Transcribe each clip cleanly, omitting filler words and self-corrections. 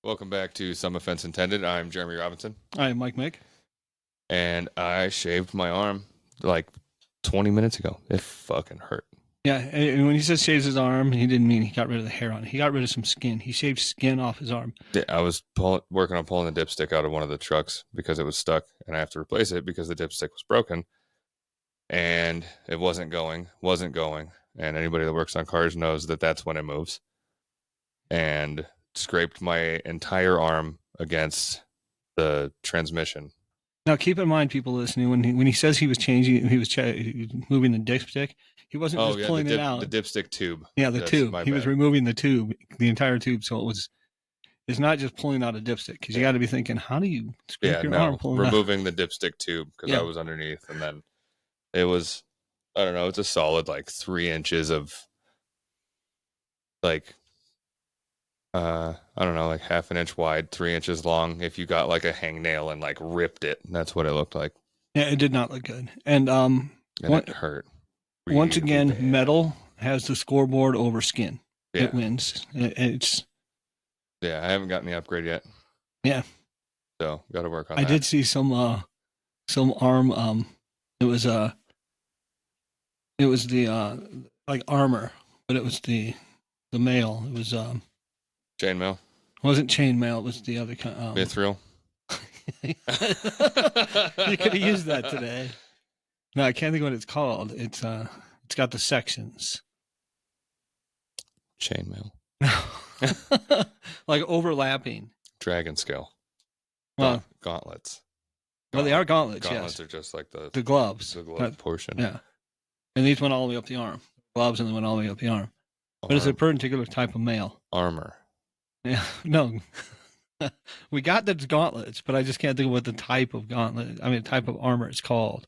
Welcome back to Some Offense Intended. I'm Jeremy Robinson, I'm Mike Mick. and I shaved my arm like 20 minutes ago. It fucking hurt. Yeah, and when he says shaves his arm, he didn't mean he got rid of the hair on it. He got rid of some skin. He shaved skin off his arm. I was working on pulling the dipstick out of one of the trucks because it was stuck, and I have to replace it because the dipstick was broken, and it wasn't going. And anybody that works on cars knows that that's when it moves. And scraped my entire arm against the transmission. Now, keep in mind, people listening, when he says he was changing, he was moving the dipstick, he wasn't just pulling it out. The dipstick tube. Yeah, the tube. He was removing the tube, the entire tube. So it's not just pulling out a dipstick, because you got to be thinking, how do you scrape your arm pulling removing the dipstick tube, because I was underneath, and then it was, I don't know, it's a solid like 3 inches of like I don't know, like half an inch wide, 3 inches long. If you got like a hangnail and like ripped it, that's what it looked like. Yeah, it did not look good. And it hurt. Really once again, bad. Metal has the scoreboard over skin. Yeah. It wins. It's. Yeah, I haven't gotten the upgrade yet. Yeah. So got to work on that. I did see some arm. It was the like armor, but it was the mail. It was chainmail. It wasn't chainmail. It was the other kind. Mithril. You could have used that today. No, I can't think of what it's called. It's got the sections. Chainmail. Like overlapping. Dragon scale. Well, gauntlets. Well, they are gauntlets. Gauntlets yes. are just like the gloves. The glove portion. Yeah. And these went all the way up the arm. Gloves, and they went all the way up the arm. But it's a particular type of mail. Armor. Yeah. No. We got the gauntlets, but I just can't think of what the type of gauntlet. I mean, type of armor it's called.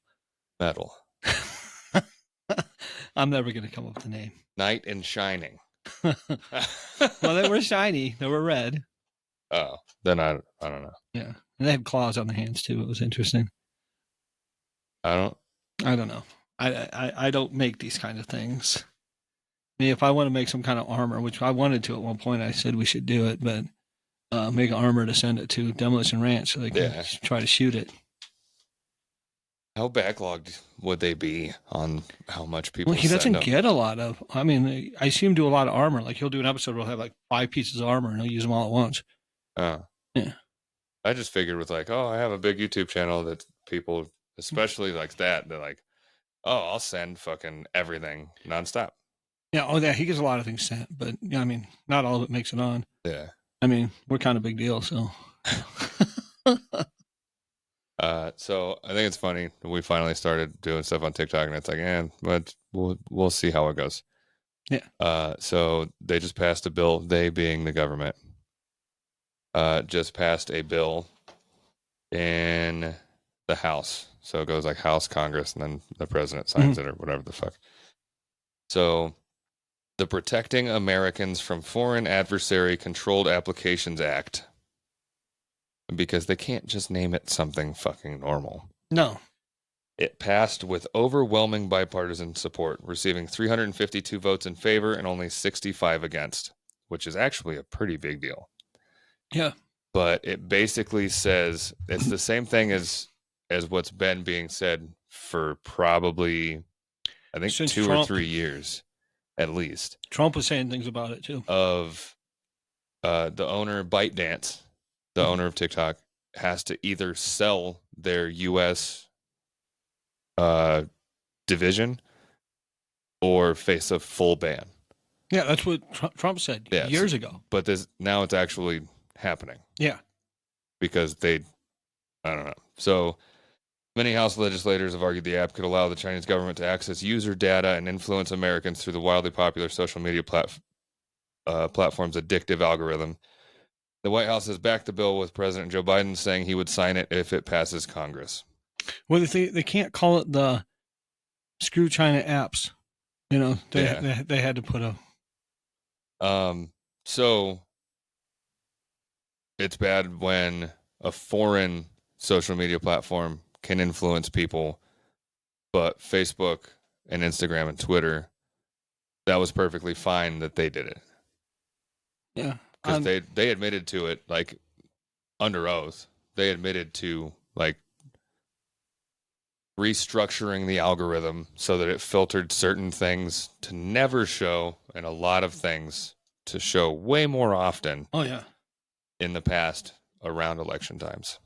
Metal. I'm never going to come up with a name. Knight in shining. Well, they were shiny. They were red. Oh, then I don't know. Yeah, and they had claws on the hands too. It was interesting. I don't know. I don't make these kind of things. I mean, if I want to make some kind of armor, which I wanted to at one point, I said we should do it, but make an armor to send it to Demolition Ranch so they can try to shoot it. How backlogged would they be on how much people? Well, he doesn't get a lot of. I mean, I see him do a lot of armor. Like he'll do an episode where he'll have like 5 pieces of armor and he'll use them all at once. Yeah. I just figured with like, I have a big YouTube channel that people, especially like that, they're like, I'll send fucking everything nonstop. Yeah. Oh, yeah. He gets a lot of things sent, but yeah, I mean, not all of it makes it on. Yeah. I mean, we're kind of big deal, so. So I think it's funny we finally started doing stuff on TikTok, and it's like, but we'll see how it goes. Yeah. So they just passed a bill. They being the government, just passed a bill in the House. So it goes like House, Congress, and then the president signs it or whatever the fuck. So the Protecting Americans from Foreign Adversary Controlled Applications Act. Because they can't just name it something fucking normal. No. It passed with overwhelming bipartisan support, receiving 352 votes in favor and only 65 against, which is actually a pretty big deal. Yeah. But it basically says it's the same thing as what's been being said for probably, I think, since 2 or 3 years, at least. Trump was saying things about it, too. Of the owner, ByteDance, the owner of TikTok, has to either sell their U.S. Division or face a full ban. Yeah, that's what Trump said years ago. But now it's actually happening. Yeah. Because I don't know. So many House legislators have argued the app could allow the Chinese government to access user data and influence Americans through the wildly popular social media platform's addictive algorithm. The White House has backed the bill with President Joe Biden saying he would sign it if it passes Congress. Well, they can't call it the Screw China apps. You know, they had to put a... So it's bad when a foreign social media platform can influence people, but Facebook and Instagram and Twitter, that was perfectly fine that they did it. Yeah. because they admitted to it, like, under oath. They admitted to, like, restructuring the algorithm so that it filtered certain things to never show and a lot of things to show way more often. Oh yeah. In the past around election times.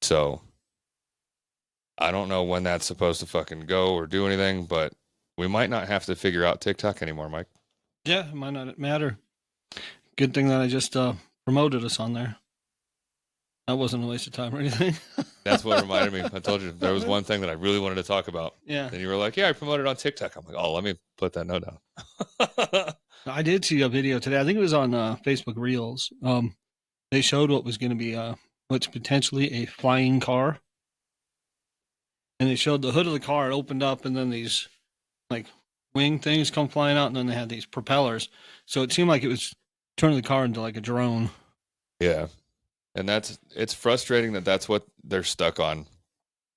So I don't know when that's supposed to fucking go or do anything, but we might not have to figure out TikTok anymore, Mike. Yeah, it might not matter. Good thing that I just promoted us on there. That wasn't a waste of time or anything. That's what reminded me. I told you there was one thing that I really wanted to talk about. Yeah. And you were like, yeah, I promoted on TikTok. I'm like, oh, let me put that note down. I did see a video today. I think it was on Facebook Reels. They showed what was going to be what's potentially a flying car. And they showed the hood of the car. It opened up, and then these like wing things come flying out, and then they had these propellers. So it seemed like it was turning the car into like a drone. Yeah. And it's frustrating that that's what they're stuck on.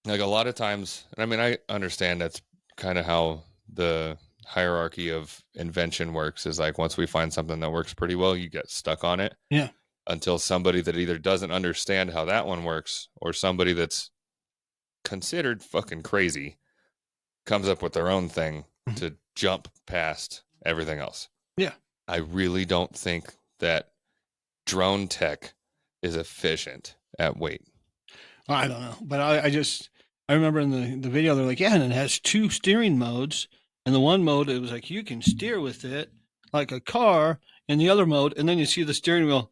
Like a lot of times, and I mean, I understand that's kind of how the hierarchy of invention works, is like once we find something that works pretty well, you get stuck on it. Yeah. Until somebody that either doesn't understand how that one works or somebody that's considered fucking crazy comes up with their own thing to jump past everything else. Yeah. I really don't think that drone tech is efficient at weight. I don't know, but I remember in the video they're like, yeah, and it has 2 steering modes, and the one mode it was like you can steer with it like a car, and the other mode, and then you see the steering wheel,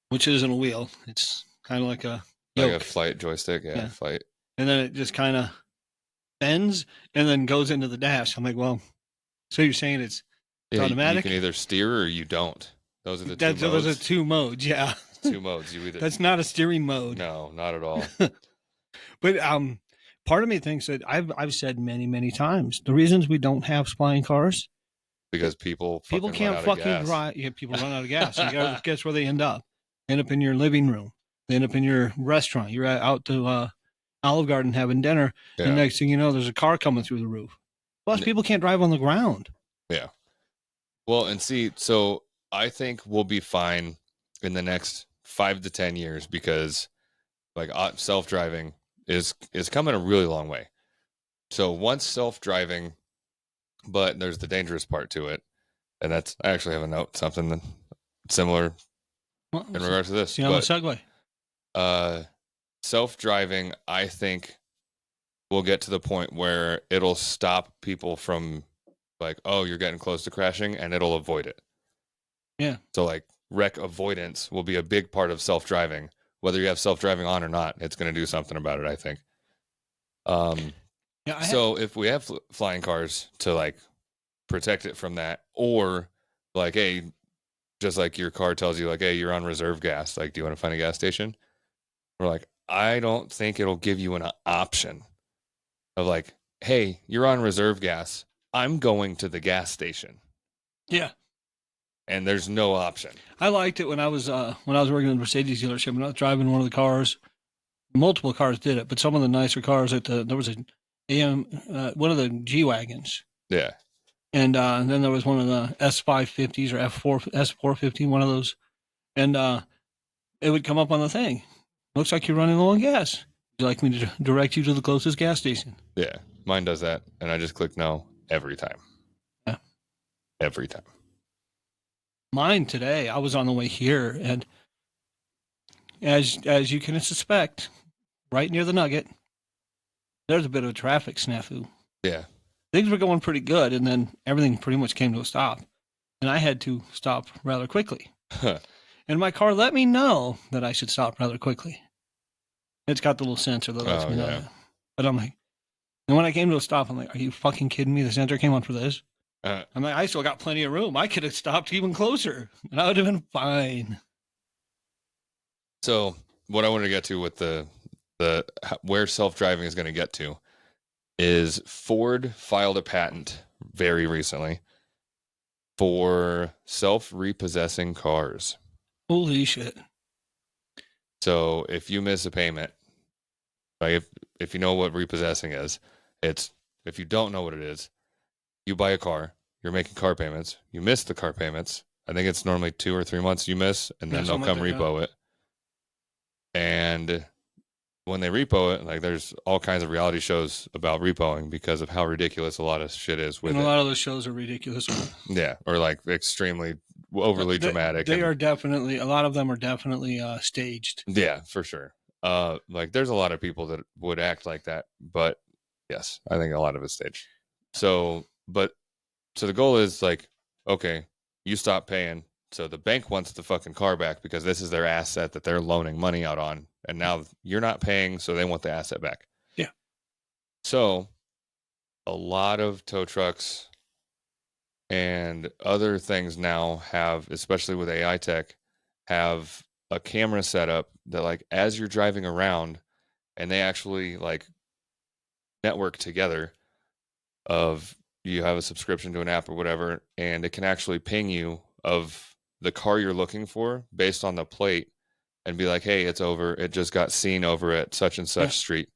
which isn't a wheel, it's kind of like a yoke. Like a flight joystick, yeah. Flight, and then it just kind of bends and then goes into the dash. I'm like, well, so you're saying it's automatic? You can either steer or you don't. Those are the two modes. Those are 2 modes, yeah. 2 modes. You either. That's not a steering mode. No, not at all. But part of me thinks that I've said many times the reasons we don't have flying cars because people can't fucking drive. Yeah, people run out of gas. You gotta guess where they end up. They end up in your living room. They end up in your restaurant. You're out to Olive Garden having dinner, and next thing you know, there's a car coming through the roof. Plus, people can't drive on the ground. Yeah. Well, and see, so I think we'll be fine in the next 5 to 10 years because like self-driving is coming a really long way. So once self-driving, but there's the dangerous part to it. And that's, I actually have a note, something similar in regards to this. See on the segue. Self-driving, I think will get to the point where it'll stop people from like, oh, you're getting close to crashing, and it'll avoid it. Yeah. So like wreck avoidance will be a big part of self-driving. Whether you have self-driving on or not, it's going to do something about it, I think. So if we have flying cars to like protect it from that, or like, hey, just like your car tells you, like, hey, you're on reserve gas. Like, do you want to find a gas station? We're like, I don't think it'll give you an option of like, hey, you're on reserve gas. I'm going to the gas station. Yeah. And there's no option. I liked it when I was working in the Mercedes dealership and I was driving one of the cars. Multiple cars did it, but some of the nicer cars there was one of the G wagons. Yeah. And then there was one of the S550s or S450, one of those. And it would come up on the thing. Looks like you're running low on gas. Would you like me to direct you to the closest gas station? Yeah, mine does that. And I just click no every time. Yeah. Every time. Mine today, I was on the way here, and as you can suspect, right near the Nugget, there's a bit of a traffic snafu. Yeah. Things were going pretty good, and then everything pretty much came to a stop. And I had to stop rather quickly. And my car let me know that I should stop rather quickly. It's got the little sensor that lets me know that. But I'm like, and when I came to a stop, I'm like, are you fucking kidding me? The sensor came on for this? I'm like, I still got plenty of room. I could have stopped even closer, and I would have been fine. So what I wanted to get to with the where self-driving is going to get to is Ford filed a patent very recently for self-repossessing cars. Holy shit. So if you miss a payment, like if you know what repossessing is, it's, if you don't know what it is, you buy a car, you're making car payments, you miss the car payments, I think it's normally 2 or 3 months you miss, and then they'll come repo it. And when they repo it, like there's all kinds of reality shows about repoing because of how ridiculous a lot of shit is with it. And a lot of those shows are ridiculous. Yeah, or like extremely overly dramatic. They are definitely, a lot of them are definitely staged. Yeah, for sure. Like there's a lot of people that would act like that, but yes, I think a lot of it's staged. So the goal is like, okay, you stop paying. So the bank wants the fucking car back because this is their asset that they're loaning money out on. And now you're not paying, so they want the asset back. Yeah. So a lot of tow trucks and other things now have, especially with AI tech, have a camera set up that like as you're driving around and they actually like network together of you have a subscription to an app or whatever, and it can actually ping you of the car you're looking for based on the plate and be like, hey, it's over. It just got seen over at such and such street.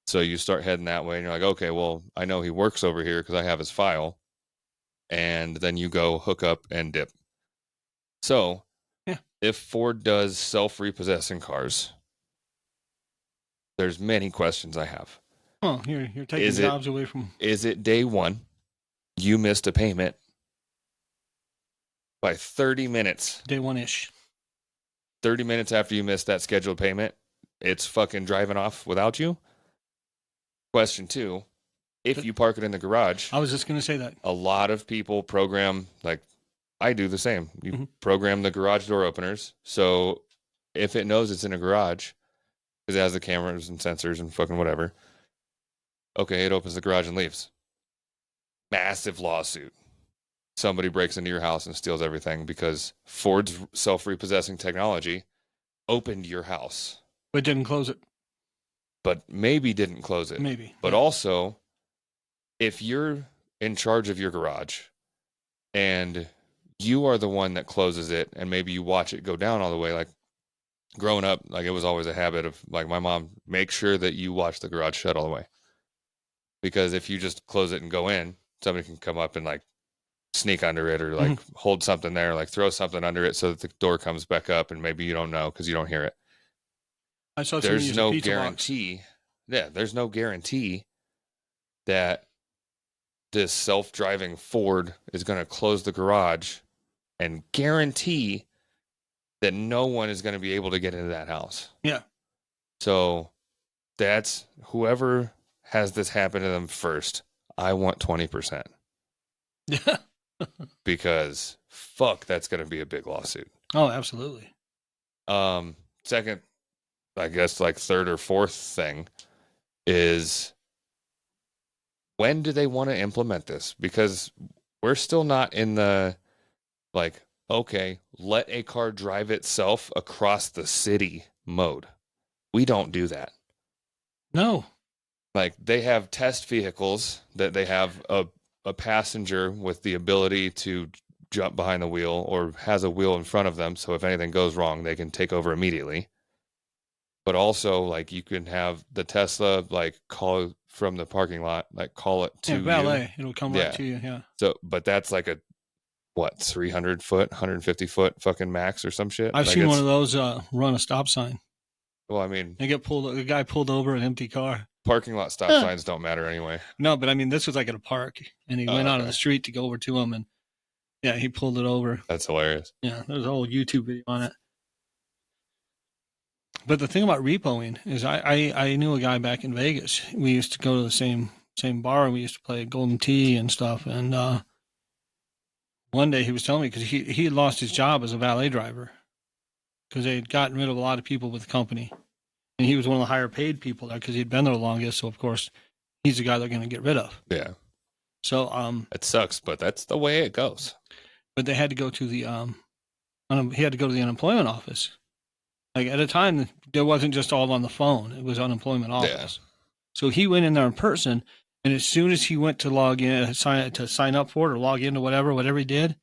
So you start heading that way and you're like, okay, well, I know he works over here because I have his file. And then you go hook up and dip. So if Ford does self-repossessing cars, there's many questions I have. Oh, you're taking jobs away from. Is it day one? You missed a payment by 30 minutes. Day one-ish. 30 minutes after you missed that scheduled payment, it's fucking driving off without you? Question 2, if you park it in the garage. I was just going to say that. A lot of people program, like I do the same. You program the garage door openers. So if it knows it's in a garage, because it has the cameras and sensors and fucking whatever, okay, it opens the garage and leaves. Massive lawsuit. Somebody breaks into your house and steals everything because Ford's self-repossessing technology opened your house. But didn't close it. But maybe didn't close it. Maybe. But also, if you're in charge of your garage and you are the one that closes it and maybe you watch it go down all the way, like growing up, like it was always a habit of like my mom, make sure that you watch the garage shut all the way. Because if you just close it and go in, somebody can come up and like sneak under it or like hold something there, like throw something under it so that the door comes back up and maybe you don't know because you don't hear it. There's no guarantee. Yeah, there's no guarantee that this self-driving Ford is going to close the garage and guarantee that no one is going to be able to get into that house. Yeah. So that's whoever has this happen to them first. I want 20%. Yeah. Because fuck, that's going to be a big lawsuit. Oh, absolutely. Second, I guess like third or fourth thing is when do they want to implement this? Because we're still not in the like, okay, let a car drive itself across the city mode. We don't do that. No. Like they have test vehicles that they have a passenger with the ability to jump behind the wheel or has a wheel in front of them. So if anything goes wrong, they can take over immediately. But also like you can have the Tesla, like call from the parking lot, like call it to valet. It'll come right to you. Yeah. So, but that's like a, 300 foot, 150 foot fucking max or some shit. I've seen one of those run a stop sign. Well, I mean, the guy pulled over an empty car. Parking lot stop signs don't matter anyway. No, but I mean, this was like at a park, and he went out of the street to go over to him, and yeah, he pulled it over. That's hilarious. Yeah, there's a whole YouTube video on it. But the thing about repoing is I knew a guy back in Vegas. We used to go to the same bar, and we used to play Golden Tee and stuff. And one day he was telling me, because he had lost his job as a valet driver because they had gotten rid of a lot of people with the company. And he was one of the higher paid people there because he'd been there the longest. So, of course, he's the guy they're going to get rid of. Yeah. So it sucks, but that's the way it goes. But they had to go to the he had to go to the unemployment office. Like at a time, there wasn't just all on the phone; it was unemployment office. Yeah. So he went in there in person, and as soon as he went to log in, sign up for it or log into whatever he did,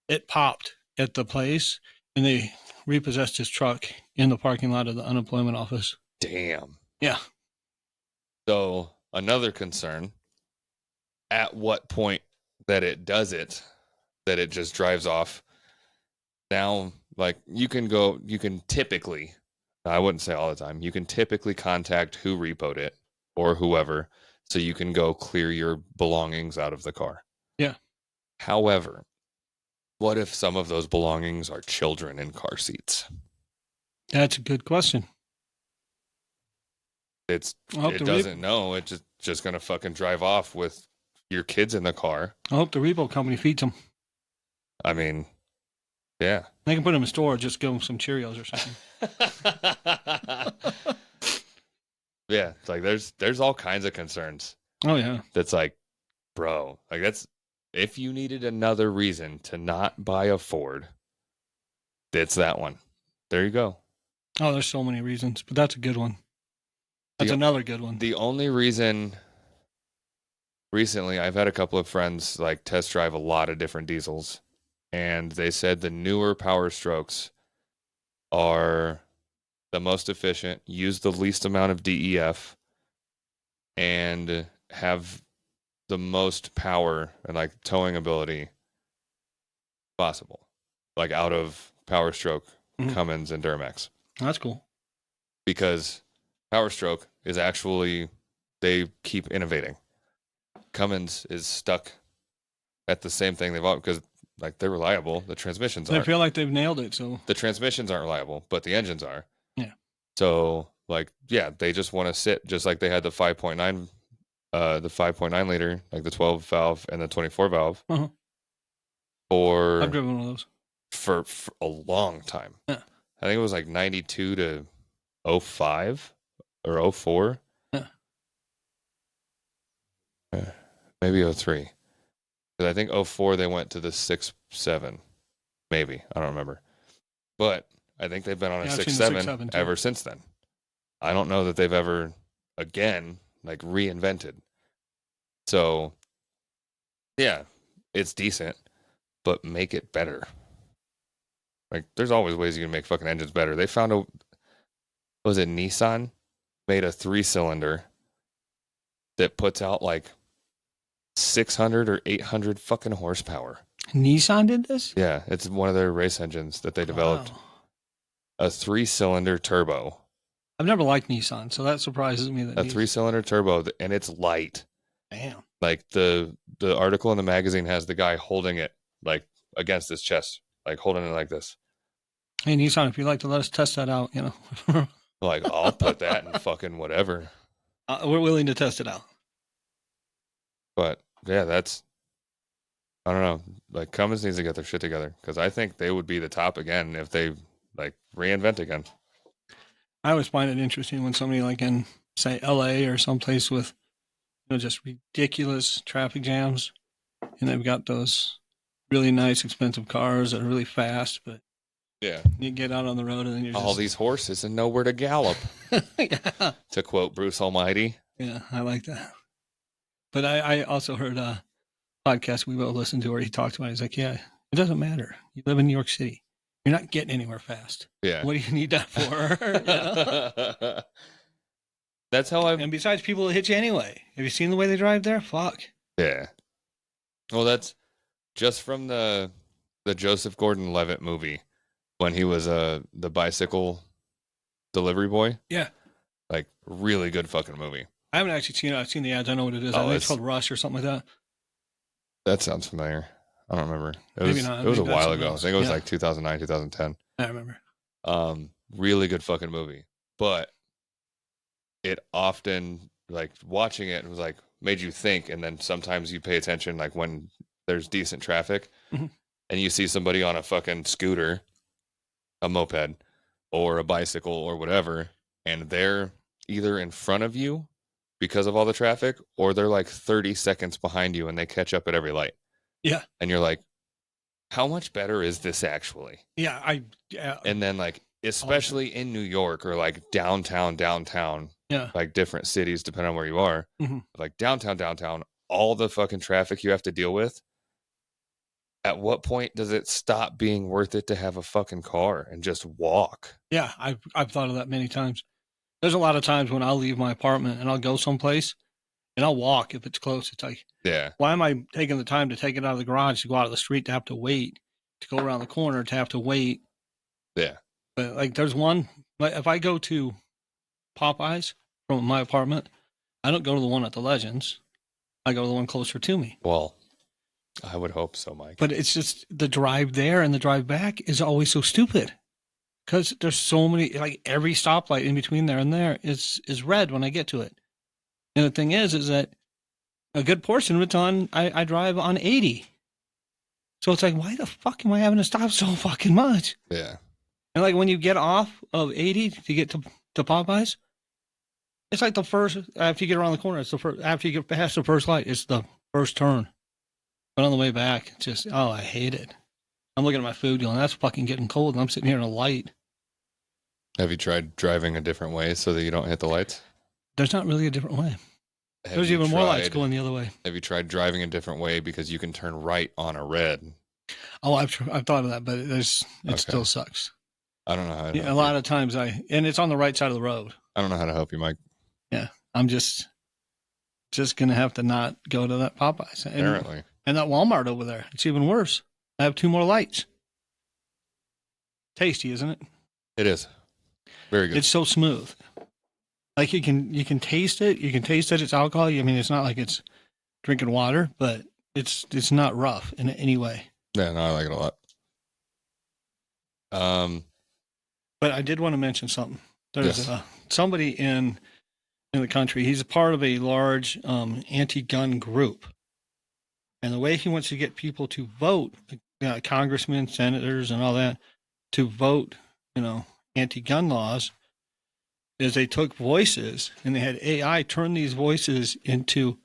it popped at the place, and they repossessed his truck in the parking lot of the unemployment office. Damn. Yeah. So another concern, at what point that it does it, that it just drives off, Now, like you can typically, I wouldn't say all the time, you can typically contact who repoed it or whoever, so you can go clear your belongings out of the car. Yeah. However, what if some of those belongings are children in car seats? That's a good question. It doesn't know. It's just gonna fucking drive off with your kids in the car. I hope the repo company feeds them. I mean, yeah. They can put them in store. Just give them some Cheerios or something. Yeah, it's like there's all kinds of concerns. Oh yeah. That's like, bro, like that's if you needed another reason to not buy a Ford, it's that one. There you go. Oh, there's so many reasons, but that's a good one. That's another good one. The only reason recently I've had a couple of friends like test drive a lot of different diesels, and they said the newer Power Strokes are the most efficient, use the least amount of DEF, and have the most power and like towing ability possible, like out of Power Stroke, Cummins, and Duramax. That's cool. Because Power Stroke is actually, they keep innovating. Cummins is stuck at the same thing they've always, because like they're reliable. The transmissions aren't. They feel like they've nailed it. So the transmissions aren't reliable, but the engines are. Yeah. So like, yeah, they just want to sit just like they had the 5.9, the 5.9 liter, like the 12 valve and the 24 valve. Uh-huh. For I've driven one of those for a long time. Yeah. I think it was like 92 to 05 or 04. Yeah. Maybe 03. Because I think 04 they went to the 6.7. Maybe. I don't remember. But I think they've been on a 6.7 ever since then. I don't know that they've ever, again, like reinvented. So, yeah, it's decent, but make it better. Like, there's always ways you can make fucking engines better. They found was it Nissan? Made a 3-cylinder that puts out like 600 or 800 fucking horsepower. Nissan did this? Yeah, it's one of their race engines that they developed. Wow. A 3-cylinder turbo. I've never liked Nissan, so that surprises me. That a 3-cylinder turbo, and it's light. Damn. Like the article in the magazine has the guy holding it like against his chest, like holding it like this. Hey Nissan, if you'd like to let us test that out, you know. Like, I'll put that in fucking whatever. We're willing to test it out. But yeah, that's, I don't know. Like, Cummins needs to get their shit together, because I think they would be the top again if they like reinvent again. I always find it interesting when somebody like in say LA or someplace with, you know, just ridiculous traffic jams, and they've got those really nice expensive cars that are really fast, but yeah, you get out on the road and then you're all these horses and nowhere to gallop. Yeah. To quote Bruce Almighty. Yeah, I like that. But I also heard a podcast we both listened to where he talked about it. He's like, yeah, it doesn't matter. You live in New York City. You're not getting anywhere fast. Yeah. What do you need that for? You know? That's how And besides, people will hit you anyway. Have you seen the way they drive there? Fuck. Yeah. Well, that's just from the Joseph Gordon-Levitt movie when he was the bicycle delivery boy. Yeah. Like, really good fucking movie. I haven't actually seen it. I've seen the ads. I know what it is. I think it's called Rush or something like that. That sounds familiar. I don't remember. Maybe not. It was a while ago. I think it was like 2009, 2010. I remember. Really good fucking movie. But it often, like, watching it was like, made you think, and then sometimes you pay attention, like, when there's decent traffic, and you see somebody on a fucking scooter, a moped, or a bicycle, or whatever, and they're either in front of you because of all the traffic, or they're like 30 seconds behind you and they catch up at every light. Yeah. And you're like, how much better is this actually? Yeah. And then, like, especially in New York or like downtown, yeah, like different cities, depending on where you are, like downtown, all the fucking traffic you have to deal with. At what point does it stop being worth it to have a fucking car and just walk? Yeah. I've thought of that many times. There's a lot of times when I'll leave my apartment and I'll go someplace and I'll walk if it's close. It's like, yeah, why am I taking the time to take it out of the garage to go out of the street to have to wait to go around the corner to have to wait. Yeah. But like, there's one. Like, if I go to Popeyes from my apartment, I don't go to the one at the Legends. I go to the one closer to me. Well, I would hope so, Mike. But it's just the drive there and the drive back is always so stupid because there's so many. Like every stoplight in between there and there is red when I get to it. And the thing is that a good portion of it's on. I drive on 80. So it's like, why the fuck am I having to stop so fucking much? Yeah. And like when you get off of 80 to get to Popeyes, it's like the first, after you get around the corner, it's the first, after you get past the first light, it's the first turn. But on the way back, it's just, oh, I hate it. I'm looking at my food going, that's fucking getting cold. And I'm sitting here in a light. Have you tried driving a different way so that you don't hit the lights? There's not really a different way. There's even more lights going the other way. Have you tried driving a different way because you can turn right on a red? Oh, I've thought of that, but it still sucks. I don't know how to a lot of times and it's on the right side of the road. I don't know how to help you, Mike. Yeah, I'm just going to have to not go to that Popeyes. Apparently. And that Walmart over there, it's even worse. I have 2 more lights. Tasty, isn't it? It is. Very good. It's so smooth. Like you can taste it. You can taste that it's alcohol. I mean, it's not like it's drinking water, but it's not rough in any way. Yeah, no, I like it a lot. But I did want to mention something. There's yes. Somebody in the country. He's a part of a large anti-gun group, and the way he wants to get people to vote, congressmen, senators, and all that, to vote, anti-gun laws, is they took voices and they had AI turn these voices into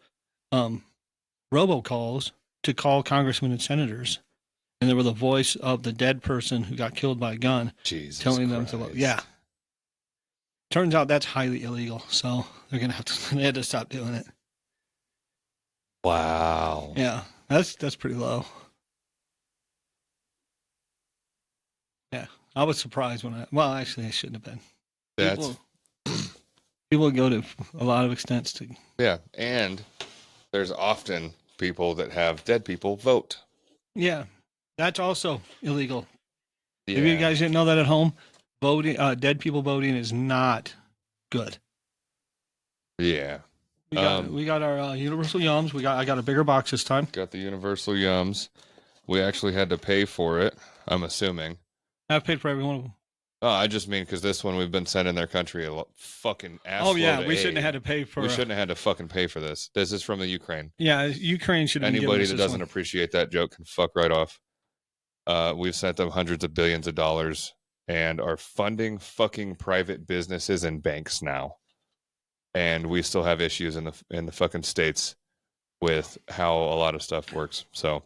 robocalls to call congressmen and senators. And they were the voice of the dead person who got killed by a gun, Jesus telling Christ. them to vote. Yeah. Turns out that's highly illegal. So they're going to have to, they had to stop doing it. Wow. Yeah. That's pretty low. Yeah. I was surprised when actually I shouldn't have been. People go to a lot of extents to. Yeah. And there's often people that have dead people vote. Yeah. That's also illegal. Yeah. If you guys didn't know that at home, voting, dead people voting is not good. Yeah. We got our Universal Yums. I got a bigger box this time. Got the Universal Yums. We actually had to pay for it, I'm assuming. I've paid for every one of them. Oh, I just mean because this one we've been sending their country a fucking ass. Oh yeah, we shouldn't have had to pay for. We shouldn't have had to fucking pay for this. This is from the Ukraine. Yeah, Ukraine should. Anybody that doesn't appreciate that joke can fuck right off. We've sent them hundreds of billions of dollars and are funding fucking private businesses and banks now. And we still have issues in the fucking States with how a lot of stuff works. So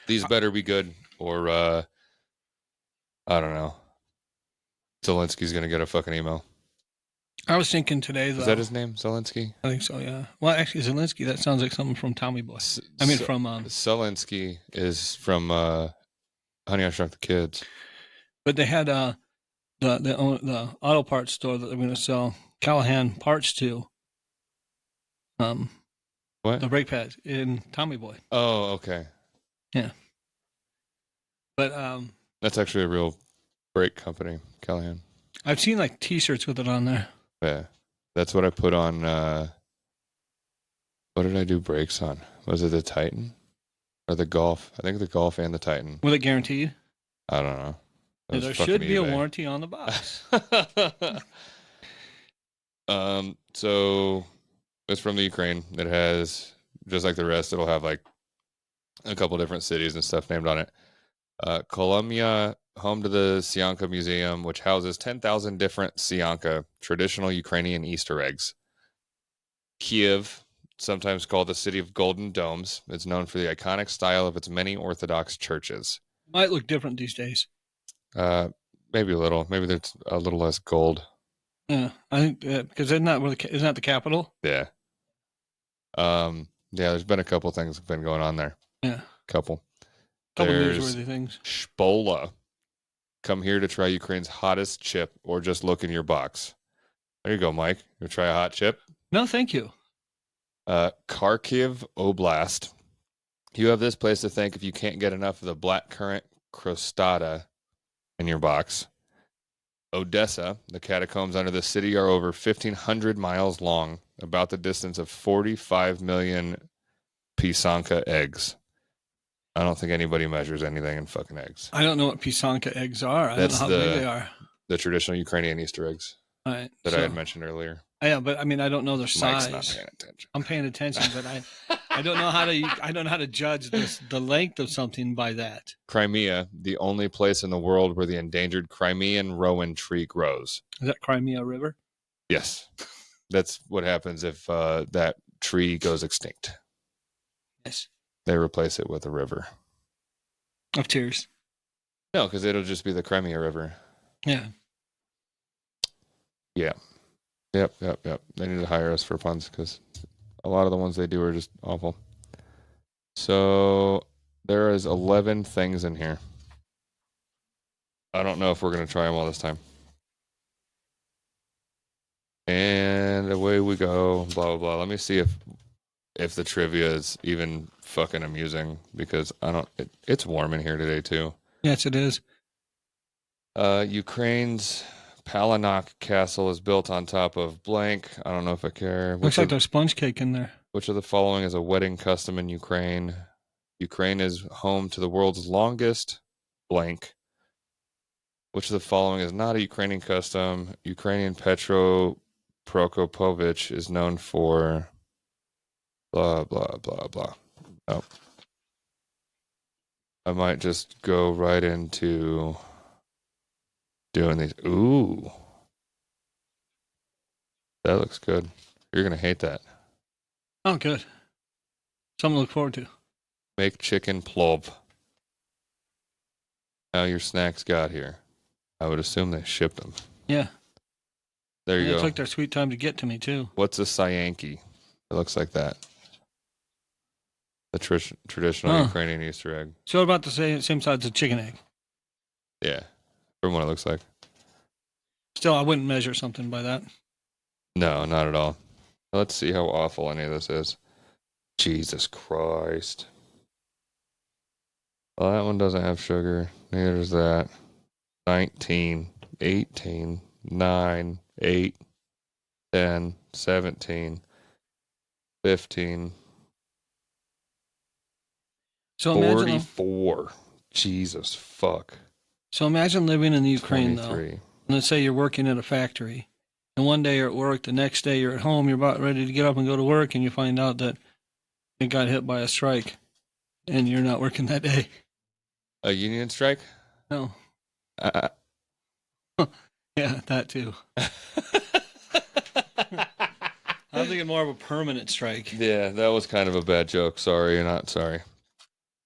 these better be good, or I don't know. Zelensky's gonna get a fucking email. I was thinking today, though. Is that his name, Zelensky? I think so, yeah. Well, actually, Zelensky, that sounds like something from Tommy Boy. From... Zelensky is from Honey, I Shrunk the Kids. But they had the auto parts store that they're going to sell Callahan parts to. What? The brake pads in Tommy Boy. Oh, okay. Yeah. But that's actually a real brake company, Callahan. I've seen like T-shirts with it on there. Yeah, that's what I put on. What did I do brakes on? Was it the Titan or the Golf? I think the Golf and the Titan. Was it guaranteed? I don't know. Yeah, there should be a warranty on the box. So it's from the Ukraine. It has, just like the rest, it'll have like a couple different cities and stuff named on it. Kolomia, home to the Sianka Museum, which houses 10,000 different Sianka, traditional Ukrainian Easter eggs. Kiev, sometimes called the City of Golden Domes, is known for the iconic style of its many Orthodox churches. Might look different these days. Maybe a little. Maybe there's a little less gold. Yeah, I think because isn't that the capital? Yeah. Yeah, there's been a couple things been going on there. Yeah. Couple newsworthy things. Shpola. Come here to try Ukraine's hottest chip or just look in your box. There you go, Mike. You try a hot chip? No, thank you. Kharkiv Oblast. You have this place to thank if you can't get enough of the blackcurrant crostata in your box. Odessa, the catacombs under the city are over 1,500 miles long, about the distance of 45 million pisanka eggs. I don't think anybody measures anything in fucking eggs. I don't know what pisanka eggs are. I don't know how big they are. The traditional Ukrainian Easter eggs that I had mentioned earlier. Yeah, but I mean, I don't know their size. Mike's not paying attention. I'm paying attention, but I don't know how to judge the length of something by that. Crimea, the only place in the world where the endangered Crimean rowan tree grows. Is that Crimea River? Yes. That's what happens if that tree goes extinct. Yes. They replace it with a river. Of tears. No, because it'll just be the Crimea River. Yeah. Yeah. Yep. They need to hire us for puns because a lot of the ones they do are just awful. So there is 11 things in here. I don't know if we're going to try them all this time. And away we go. Blah, blah, blah. Let me see if the trivia is even fucking amusing because it's warm in here today too. Yes, it is. Ukraine's Palanok Castle is built on top of blank. I don't know if I care. Looks like there's sponge cake in there. Which of the following is a wedding custom in Ukraine? Ukraine is home to the world's longest blank. Which of the following is not a Ukrainian custom? Ukrainian Petro Prokopovich is known for blah, blah, blah, blah. Oh. I might just go right into doing these. Ooh. That looks good. You're going to hate that. Oh, good. Something to look forward to. Make chicken plov. How your snacks got here. I would assume they shipped them. Yeah. There you go. It took their sweet time to get to me, too. What's a Syanky? It looks like that. The traditional Ukrainian Easter egg. So about the same size as a chicken egg. Yeah. From what it looks like. Still, I wouldn't measure something by that. No, not at all. Let's see how awful any of this is. Jesus Christ. Well, that one doesn't have sugar. Neither does that. 19, 18, 9, 8, 10, 17, 15, so 44. Jesus fuck. So imagine living in the Ukraine, 23. though. Let's say you're working at a factory. And one day you're at work, the next day you're at home, you're about ready to get up and go to work, and you find out that it got hit by a strike, and you're not working that day. A union strike? No. Yeah, that too. I'm thinking more of a permanent strike. Yeah, that was kind of a bad joke. Sorry, you're not sorry.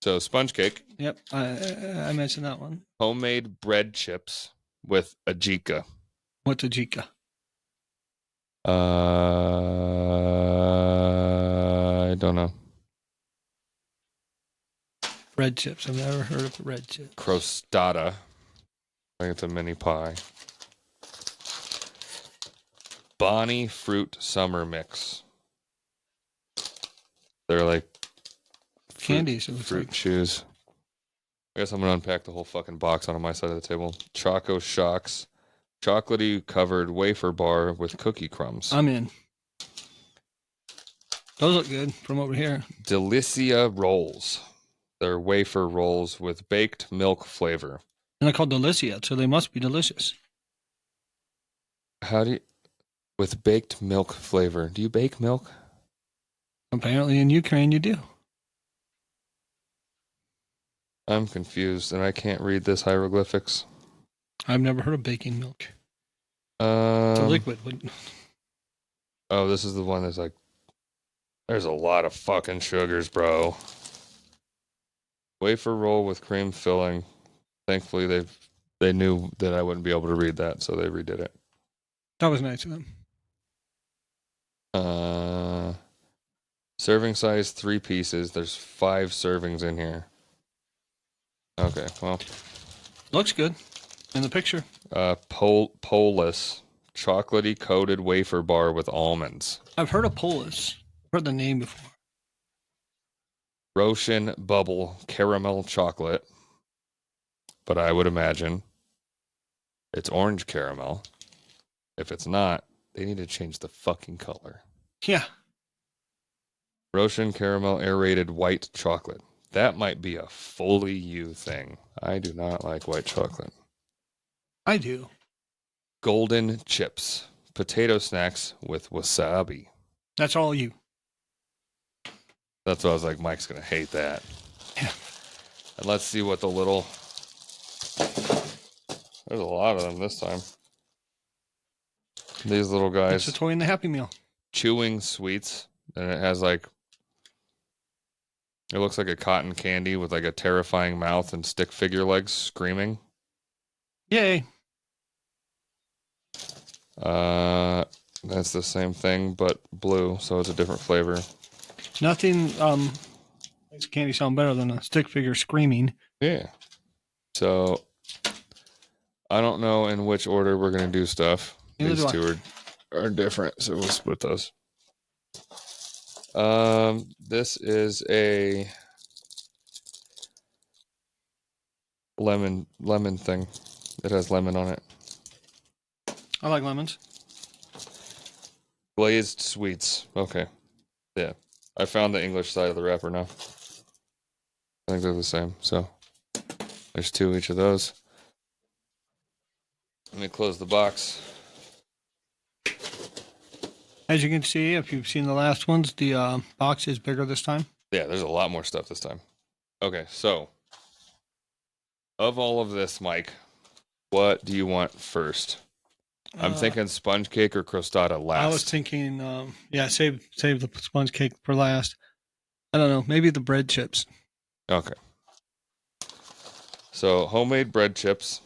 So, sponge cake. Yep, I mentioned that one. Homemade bread chips with ajika. What's ajika? I don't know. Bread chips. I've never heard of bread chips. Crostata. I think it's a mini pie. Bonnie fruit summer mix. They're like candies. Fruit chews. I guess I'm going to unpack the whole fucking box on my side of the table. Choco Shocks. Chocolatey covered wafer bar with cookie crumbs. I'm in. Those look good from over here. Delicia rolls. They're wafer rolls with baked milk flavor. And they're called Delicia, so they must be delicious. How do you... With baked milk flavor. Do you bake milk? Apparently in Ukraine you do. I'm confused, and I can't read this hieroglyphics. I've never heard of baking milk. It's a liquid. Oh, this is the one that's like... There's a lot of fucking sugars, bro. Wafer roll with cream filling. Thankfully, they knew that I wouldn't be able to read that, so they redid it. That was nice of them. Serving size 3 pieces. There's 5 servings in here. Okay, well. Looks good in the picture. Polis. Chocolatey coated wafer bar with almonds. I've heard of Polis. I've heard the name before. Roshan Bubble Caramel Chocolate. but I would imagine it's orange caramel. If it's not, they need to change the fucking color. Yeah. Roshan caramel aerated white chocolate. That might be a fully you thing. I do not like white chocolate. I do. Golden chips. Potato snacks with wasabi. That's all you. That's what I was like, Mike's going to hate that. Yeah. And let's see what the little... There's a lot of them this time. These little guys. It's a toy in the Happy Meal. Chewing sweets. And it has like... It looks like a cotton candy with like a terrifying mouth and stick figure legs screaming. Yay. That's the same thing, but blue, so it's a different flavor. Nothing makes candy sound better than a stick figure screaming. Yeah. So I don't know in which order we're gonna do stuff. Neither These do two are different, so we'll split those. This is a lemon thing. It has lemon on it. I like lemons. Glazed sweets. Okay. Yeah. I found the English side of the wrapper now. I think they're the same. So there's two each of those. Let me close the box. As you can see, if you've seen the last ones, the box is bigger this time. Yeah, there's a lot more stuff this time. Okay, so of all of this, Mike, what do you want first? I'm thinking sponge cake or crostata last. I was thinking, save the sponge cake for last. I don't know, maybe the bread chips. Okay. So homemade bread chips.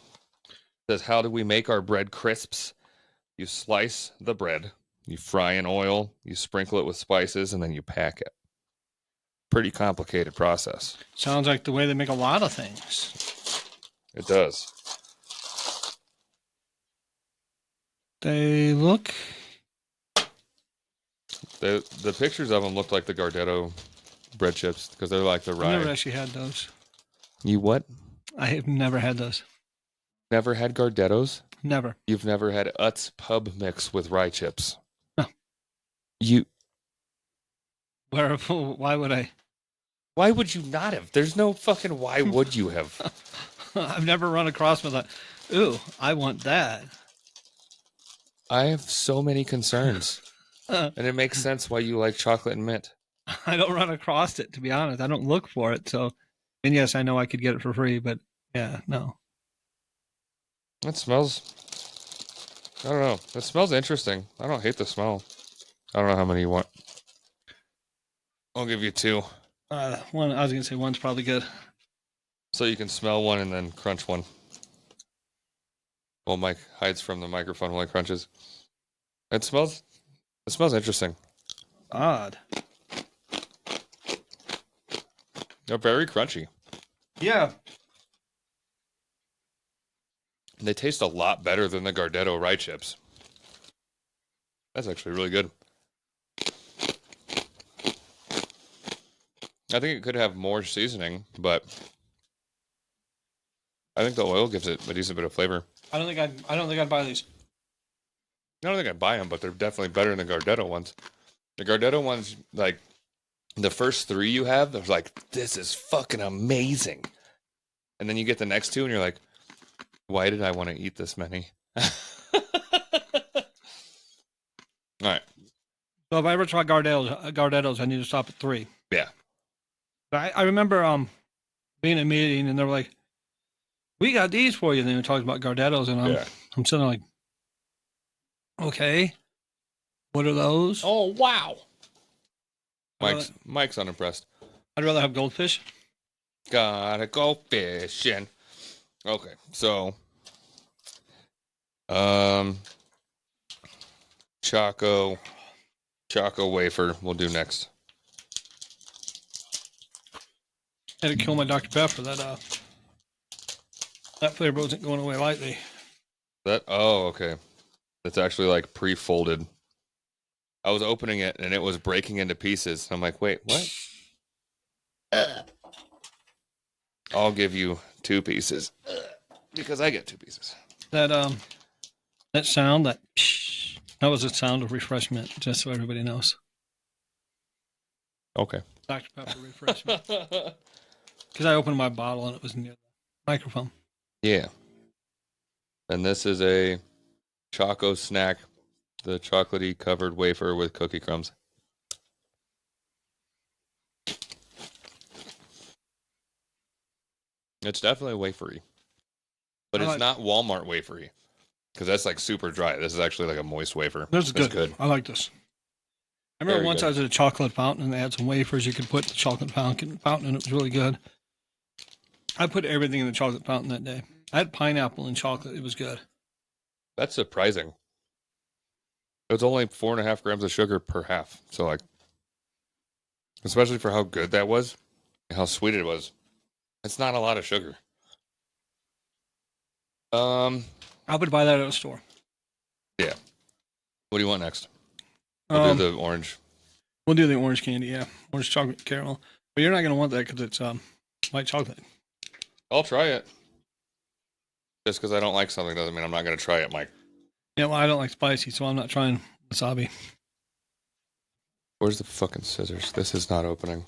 Says, how do we make our bread crisps? You slice the bread, you fry in oil, you sprinkle it with spices, and then you pack it. Pretty complicated process. Sounds like the way they make a lot of things. It does. They look... The pictures of them look like the Gardetto bread chips because they're like the rye. I've never actually had those. You what? I have never had those. Never had Gardettos? Never. You've never had Utz pub mix with rye chips? No. Why would I? Why would you not have? There's no fucking why would you have? I've never run across with that. Ooh, I want that. I have so many concerns. And it makes sense why you like chocolate and mint. I don't run across it, to be honest. I don't look for it. So, and yes, I know I could get it for free, but yeah, no. It smells, I don't know. It smells interesting. I don't hate the smell. I don't know how many you want. I'll give you two. One, I was going to say one's probably good. So you can smell one and then crunch one. Well, Mike hides from the microphone while he crunches. It smells interesting. Odd. They're very crunchy. Yeah. They taste a lot better than the Gardetto rye chips. That's actually really good. I think it could have more seasoning, but I think the oil gives it a decent bit of flavor. I don't think I'd buy these. I don't think I'd buy them, but they're definitely better than the Gardetto ones. The Gardetto ones, like the first three you have, they're like, this is fucking amazing. And then you get the next two and you're like, why did I want to eat this many? All right. So if I ever try Gardettos, I need to stop at 3. Yeah. I remember being at a meeting and they were like, we got these for you. And they were talking about Gardettos and I'm sitting there like, okay, what are those? Oh, wow. Mike's unimpressed. I'd rather have goldfish. Gotta go fishing. Okay, so Choco wafer we'll do next. I had to kill my Dr. Pepper. That flavor wasn't going away lightly. Okay. It's actually like pre-folded. I was opening it and it was breaking into pieces. I'm like, wait, what? I'll give you 2 pieces because I get 2 pieces. That sound, that was a sound of refreshment, just so everybody knows. Okay. Dr. Pepper refreshment. Because I opened my bottle and it was near the microphone. Yeah. And this is a Choco Snack, the chocolatey covered wafer with cookie crumbs. It's definitely wafery. But it's not Walmart wafery. Because that's like super dry. This is actually like a moist wafer. This is good. I like this. I remember once I was at a chocolate fountain and they had some wafers you could put in the chocolate fountain and it was really good. I put everything in the chocolate fountain that day. I had pineapple and chocolate. It was good. That's surprising. It was only 4.5 grams of sugar per half. So like, especially for how good that was, how sweet it was. It's not a lot of sugar. I would buy that at a store. Yeah. What do you want next? We'll do the orange. We'll do the orange candy, yeah. Orange chocolate caramel. But you're not going to want that because it's white chocolate. I'll try it. Just because I don't like something doesn't mean I'm not going to try it, Mike. Yeah, well, I don't like spicy, so I'm not trying wasabi. Where's the fucking scissors? This is not opening.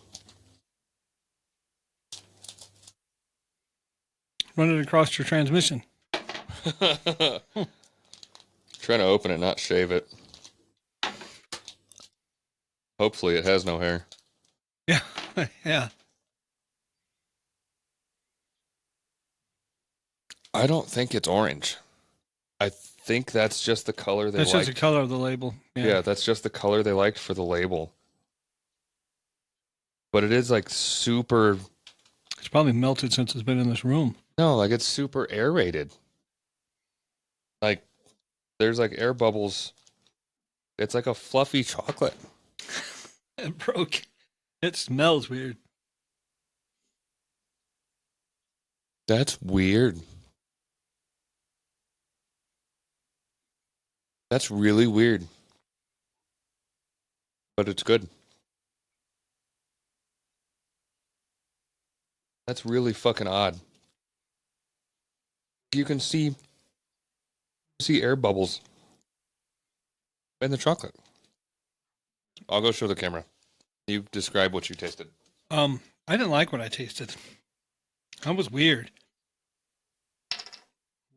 Run it across your transmission. Trying to open it, not shave it. Hopefully it has no hair. Yeah, yeah. I don't think it's orange. I think that's just the color they liked. That's just the color of the label. Yeah, that's just the color they liked for the label. But it is like super... It's probably melted since it's been in this room. No, like it's super aerated. Like there's like air bubbles. It's like a fluffy chocolate. It broke. It smells weird. That's weird. That's really weird. But it's good. That's really fucking odd. You can see air bubbles in the chocolate. I'll go show the camera. You describe what you tasted. I didn't like what I tasted. That was weird. It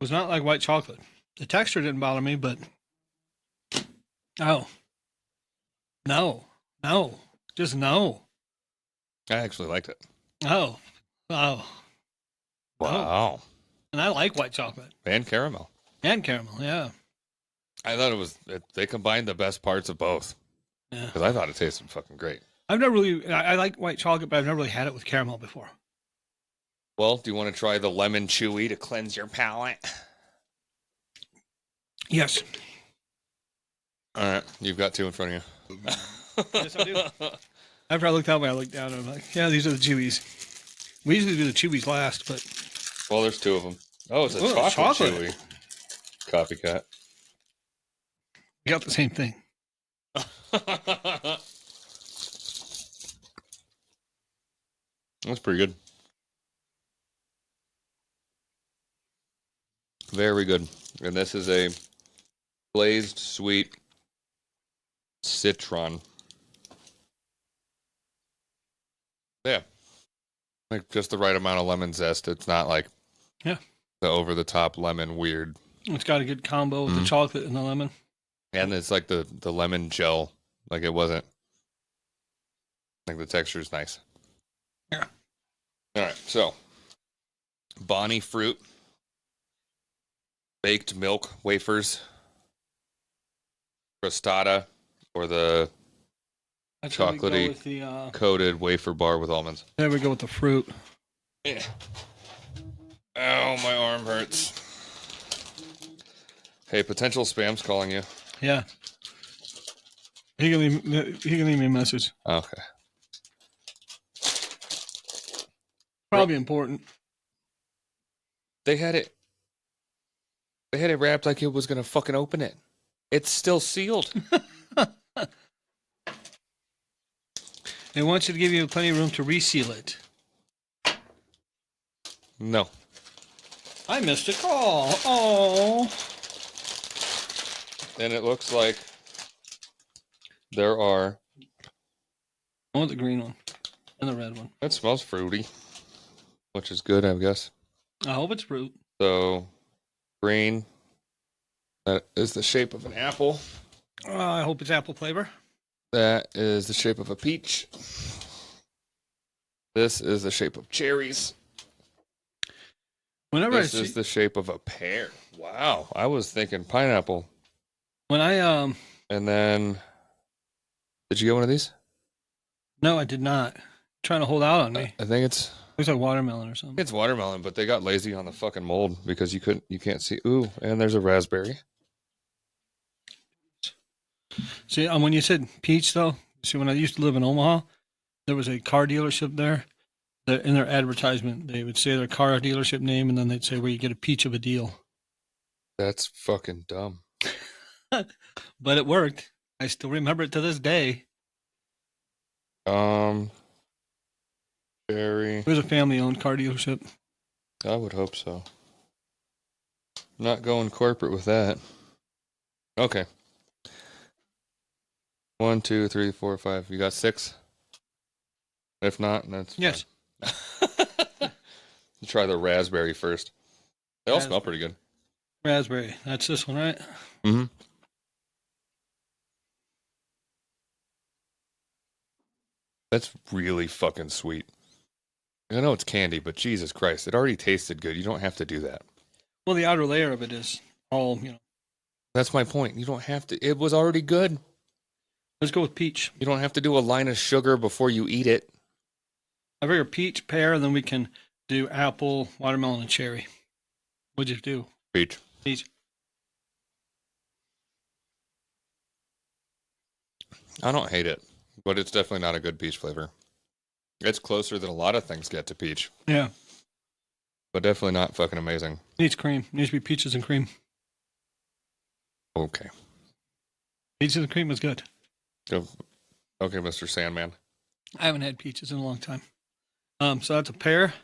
was not like white chocolate. The texture didn't bother me, but no, just no. I actually liked it. Oh, wow. And I like white chocolate And caramel. Yeah. I thought they combined the best parts of both. Yeah. Because I thought it tasted fucking great. I like white chocolate, but I've never really had it with caramel before. Well, do you want to try the lemon chewy to cleanse your palate? Yes. All right. You've got 2 in front of you. Yes, I do. After I looked that way, I looked down and I'm like, yeah, these are the chewies. We usually do the chewies last, but... Well, there's 2 of them. Oh, it's a chocolate chewy. Copycat. We got the same thing. That's pretty good. Very good. And this is a glazed sweet citron. Yeah. Like just the right amount of lemon zest. It's not like the over the top lemon weird. It's got a good combo with the chocolate and the lemon. And it's like the lemon gel. Like it wasn't like the texture is nice. Yeah. All right. So Bonnie fruit. Baked milk wafers, crostata, or the chocolatey coated wafer bar with almonds. There we go with the fruit. Yeah. Ow, my arm hurts. Hey, potential spam's calling you. Yeah. He can leave me a message. Okay. Probably important. They had it wrapped like it was gonna fucking open it. It's still sealed. They want you to give you plenty of room to reseal it. No. I missed a call. Oh. And it looks like there are... I want the green one and the red one. It smells fruity, which is good, I guess. I hope it's fruit. So, green. That is the shape of an apple. I hope it's apple flavor. That is the shape of a peach. This is the shape of cherries. Whenever this is the shape of a pear. Wow, I was thinking pineapple. When I And then, did you get one of these? No, I did not. Trying to hold out on me. I think it's looks like watermelon or something. It's watermelon, but they got lazy on the fucking mold because you can't see. Ooh, and there's a raspberry. See, when you said peach, though, see, when I used to live in Omaha, there was a car dealership there. In their advertisement, they would say their car dealership name, and then they'd say where you get a peach of a deal. That's fucking dumb. But it worked. I still remember it to this day. Cherry. It was a family-owned car dealership. I would hope so. Not going corporate with that. Okay. 1, 2, 3, 4, 5. You got 6? If not, that's yes. Try the raspberry first. They all smell pretty good. Raspberry. That's this one, right? Mm-hmm. That's really fucking sweet. I know it's candy, but Jesus Christ, it already tasted good. You don't have to do that. Well, the outer layer of it is all, That's my point. You don't have to. It was already good. Let's go with peach. You don't have to do a line of sugar before you eat it. I figure peach, pear, and then we can do apple, watermelon, and cherry. What'd you do? Peach. Peach. I don't hate it, but it's definitely not a good peach flavor. It's closer than a lot of things get to peach. Yeah. But definitely not fucking amazing. Needs cream. Needs to be peaches and cream. Okay. Peaches and cream is good. Okay, Mr. Sandman. I haven't had peaches in a long time. So that's a pear.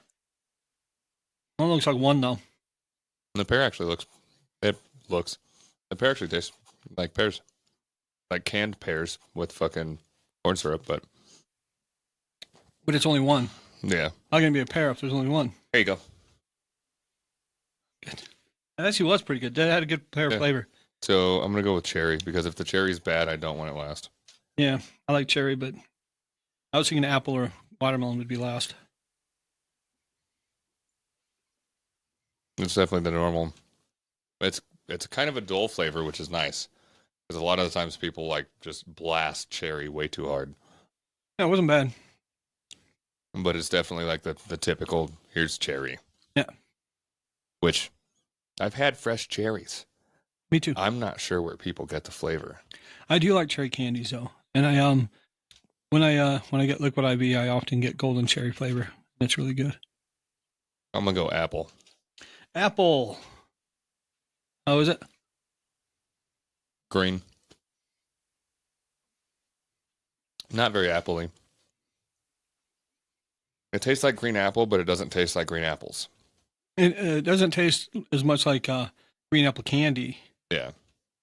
One looks like one, though. The pear actually the pear actually tastes like pears. Like canned pears with fucking corn syrup, but it's only one. Yeah. How can it be a pear if there's only one? There you go. Good. That actually was pretty good. That had a good pear flavor. So I'm going to go with cherry because if the cherry's bad, I don't want it last. Yeah, I like cherry, but I was thinking apple or watermelon would be last. It's definitely the normal. It's kind of a dull flavor, which is nice. Because a lot of the times people like just blast cherry way too hard. Yeah, it wasn't bad. But it's definitely like the typical, here's cherry. Yeah. Which, I've had fresh cherries. Me too. I'm not sure where people get the flavor. I do like cherry candies though. And when I get liquid IV, I often get golden cherry flavor. It's really good. I'm going to go apple. Apple. Oh, is it? Green. Not very appley. It tastes like green apple, but it doesn't taste like green apples. It doesn't taste as much like green apple candy. Yeah.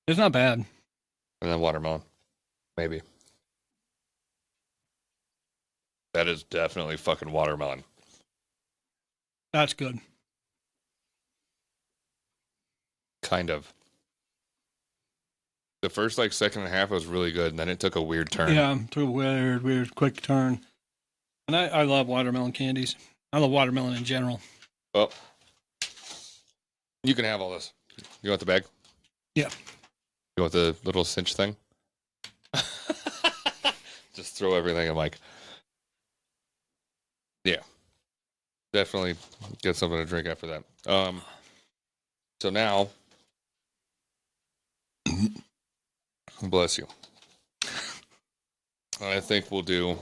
It's not bad. And then watermelon. Maybe. That is definitely fucking watermelon. That's good. Kind of. The first second and a half was really good, and then it took a weird turn. Yeah, took a weird, quick turn. And I love watermelon candies. I love watermelon in general. Well, you can have all this. You want the bag? Yeah. You want the little cinch thing? Just throw everything in Yeah. Definitely get something to drink after that. So now, bless you. I think we'll do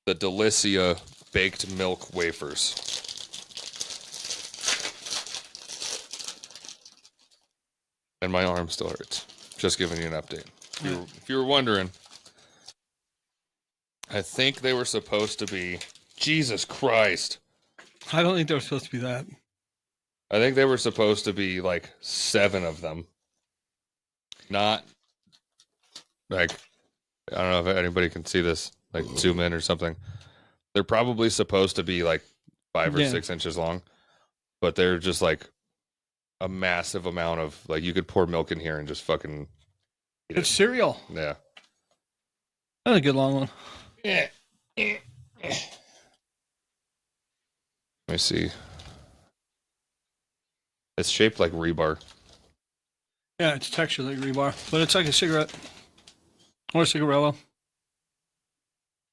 the Delicia baked milk wafers. And my arm still hurts. Just giving you an update. If you were wondering, I think they were supposed to be... Jesus Christ. I don't think they were supposed to be that. I think they were supposed to be like 7 of them. Not like, I don't know if anybody can see this, like zoom in or something. They're probably supposed to be like 5 or 6 inches long, but they're just like a massive amount of, like, you could pour milk in here and just fucking eat It's cereal. Yeah. That's a good long one. Yeah. Let me see. It's shaped like rebar. Yeah, it's textured like rebar, but it's like a cigarette or a cigarello.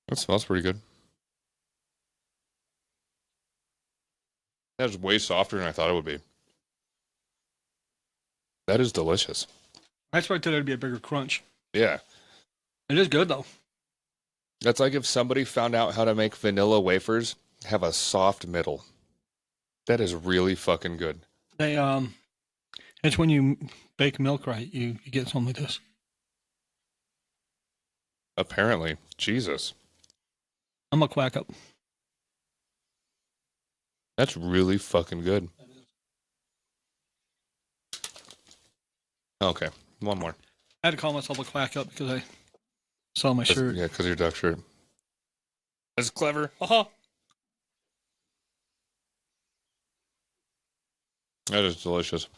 That smells pretty good. That was way softer than I thought it would be. That is delicious. I expected there to be a bigger crunch. Yeah. It is good, though. That's like if somebody found out how to make vanilla wafers have a soft middle. That is really fucking good. They it's when you bake milk right, you get something like this. Apparently. Jesus. I'm a quack up. That's really fucking good. Okay, one more. I had to call myself a quack up because I saw my shirt. Yeah, because of your duck shirt. That's clever. Uh-huh. That is delicious.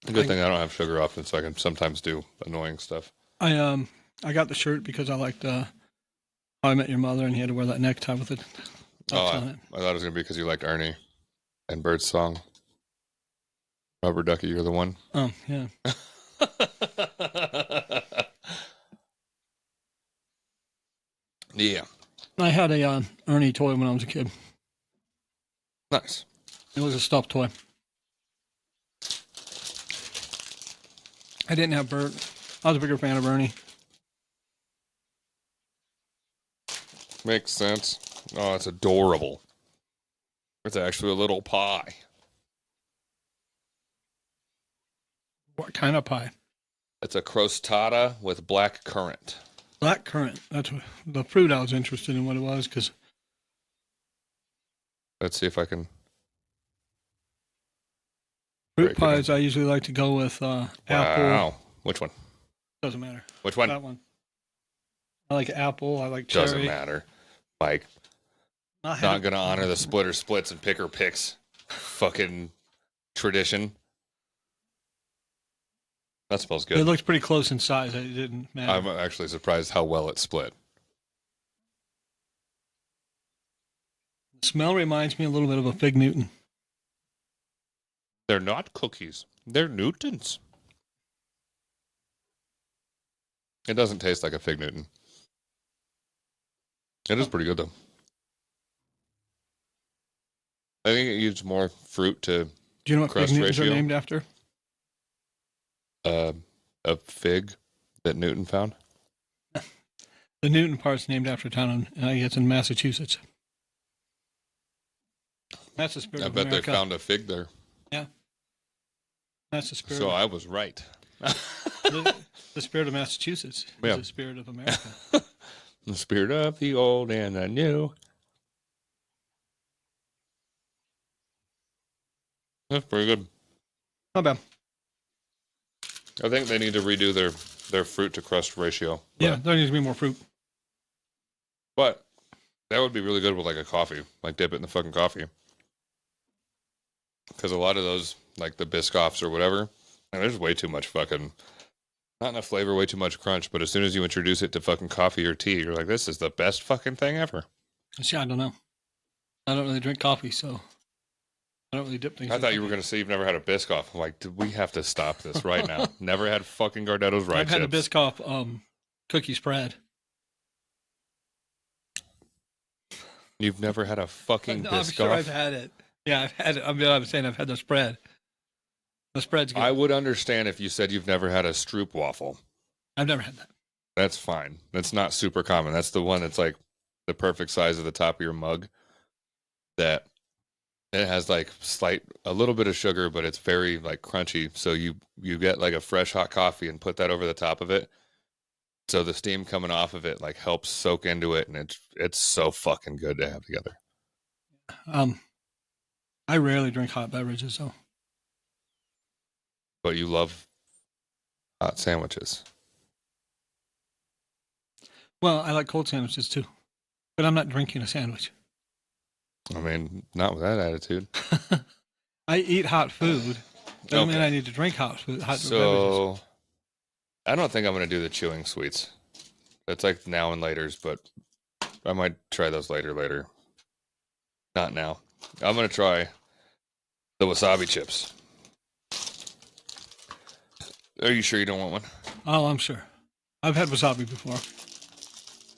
Good thing I don't have sugar often, so I can sometimes do annoying stuff. I got the shirt because I liked How I Met Your Mother, and he had to wear that necktie with it. I thought it was gonna be because you liked Ernie and Bert's song. Rubber Ducky, you're the one. Oh yeah. Yeah. I had a Ernie toy when I was a kid. Nice. It was a stuffed toy. I didn't have Bert. I was a bigger fan of Ernie. Makes sense. Oh, it's adorable. It's actually a little pie. What kind of pie? It's a crostata with black currant. Black currant. That's what, the fruit I was interested in what it was because. Let's see if I can. Fruit pies, I usually like to go with apple. Wow. Which one? Doesn't matter. Which one? That one. I like apple. I like cherry. Doesn't matter. Mike. Not going to honor the splitter splits and picker picks. Fucking tradition. That smells good. It looked pretty close in size. It didn't matter. I'm actually surprised how well it split. The smell reminds me a little bit of a Fig Newton. They're not cookies. They're Newtons. It doesn't taste like a Fig Newton. It is pretty good, though. I think it used more fruit to Do you know what crust Fig Newtons ratio. are named after? A fig that Newton found. The Newton part's named after a town it's in Massachusetts. That's the spirit I of bet America. they found a fig there. Yeah. That's the spirit. So I was right. The spirit of Massachusetts is the spirit of America. The spirit of the old and the new. That's pretty good. Not bad. I think they need to redo their fruit to crust ratio. Yeah, there needs to be more fruit. But that would be really good with like a coffee. Like dip it in the fucking coffee. Because a lot of those, like the Biscoffs or whatever, and there's way too much fucking, not enough flavor, way too much crunch. But as soon as you introduce it to fucking coffee or tea, you're like, this is the best fucking thing ever. See, I don't know. I don't really drink coffee, so I don't really dip things. I thought you were going to say you've never had a Biscoff. I'm like, we have to stop this right now. Never had fucking Gardetto's Rye Chips. I've had a Biscoff cookie spread. You've never had a fucking Biscoff? I'm sure I've had it. Yeah, I've had it. I mean, I'm saying I've had the spread. The spread's good. I would understand if you said you've never had a Stroop waffle. I've never had that. That's fine. That's not super common. That's the one that's like the perfect size of the top of your mug. That it has like a little bit of sugar, but it's very like crunchy. So you get like a fresh hot coffee and put that over the top of it. So the steam coming off of it like helps soak into it, and it's so fucking good to have together. I rarely drink hot beverages, though. But you love hot sandwiches. Well, I like cold sandwiches too, but I'm not drinking a sandwich. I mean, not with that attitude. I eat hot food. Doesn't mean Okay. I need to drink hot food, hot beverages. So I don't think I'm going to do the chewing sweets. It's like now and laters, but I might try those later. Not now. I'm going to try the wasabi chips. Are you sure you don't want one? Oh, I'm sure. I've had wasabi before.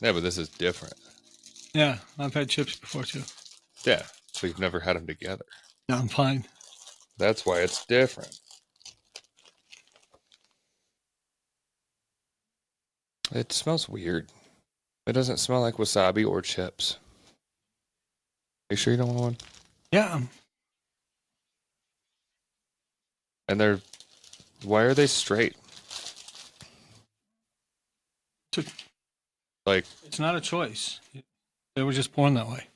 Yeah, but this is different. Yeah, I've had chips before too. Yeah, so you've never had them together. No, I'm fine. That's why it's different. It smells weird. It doesn't smell like wasabi or chips. Are you sure you don't want one? Yeah. And why are they straight? Like, It's not a choice. They were just born that way.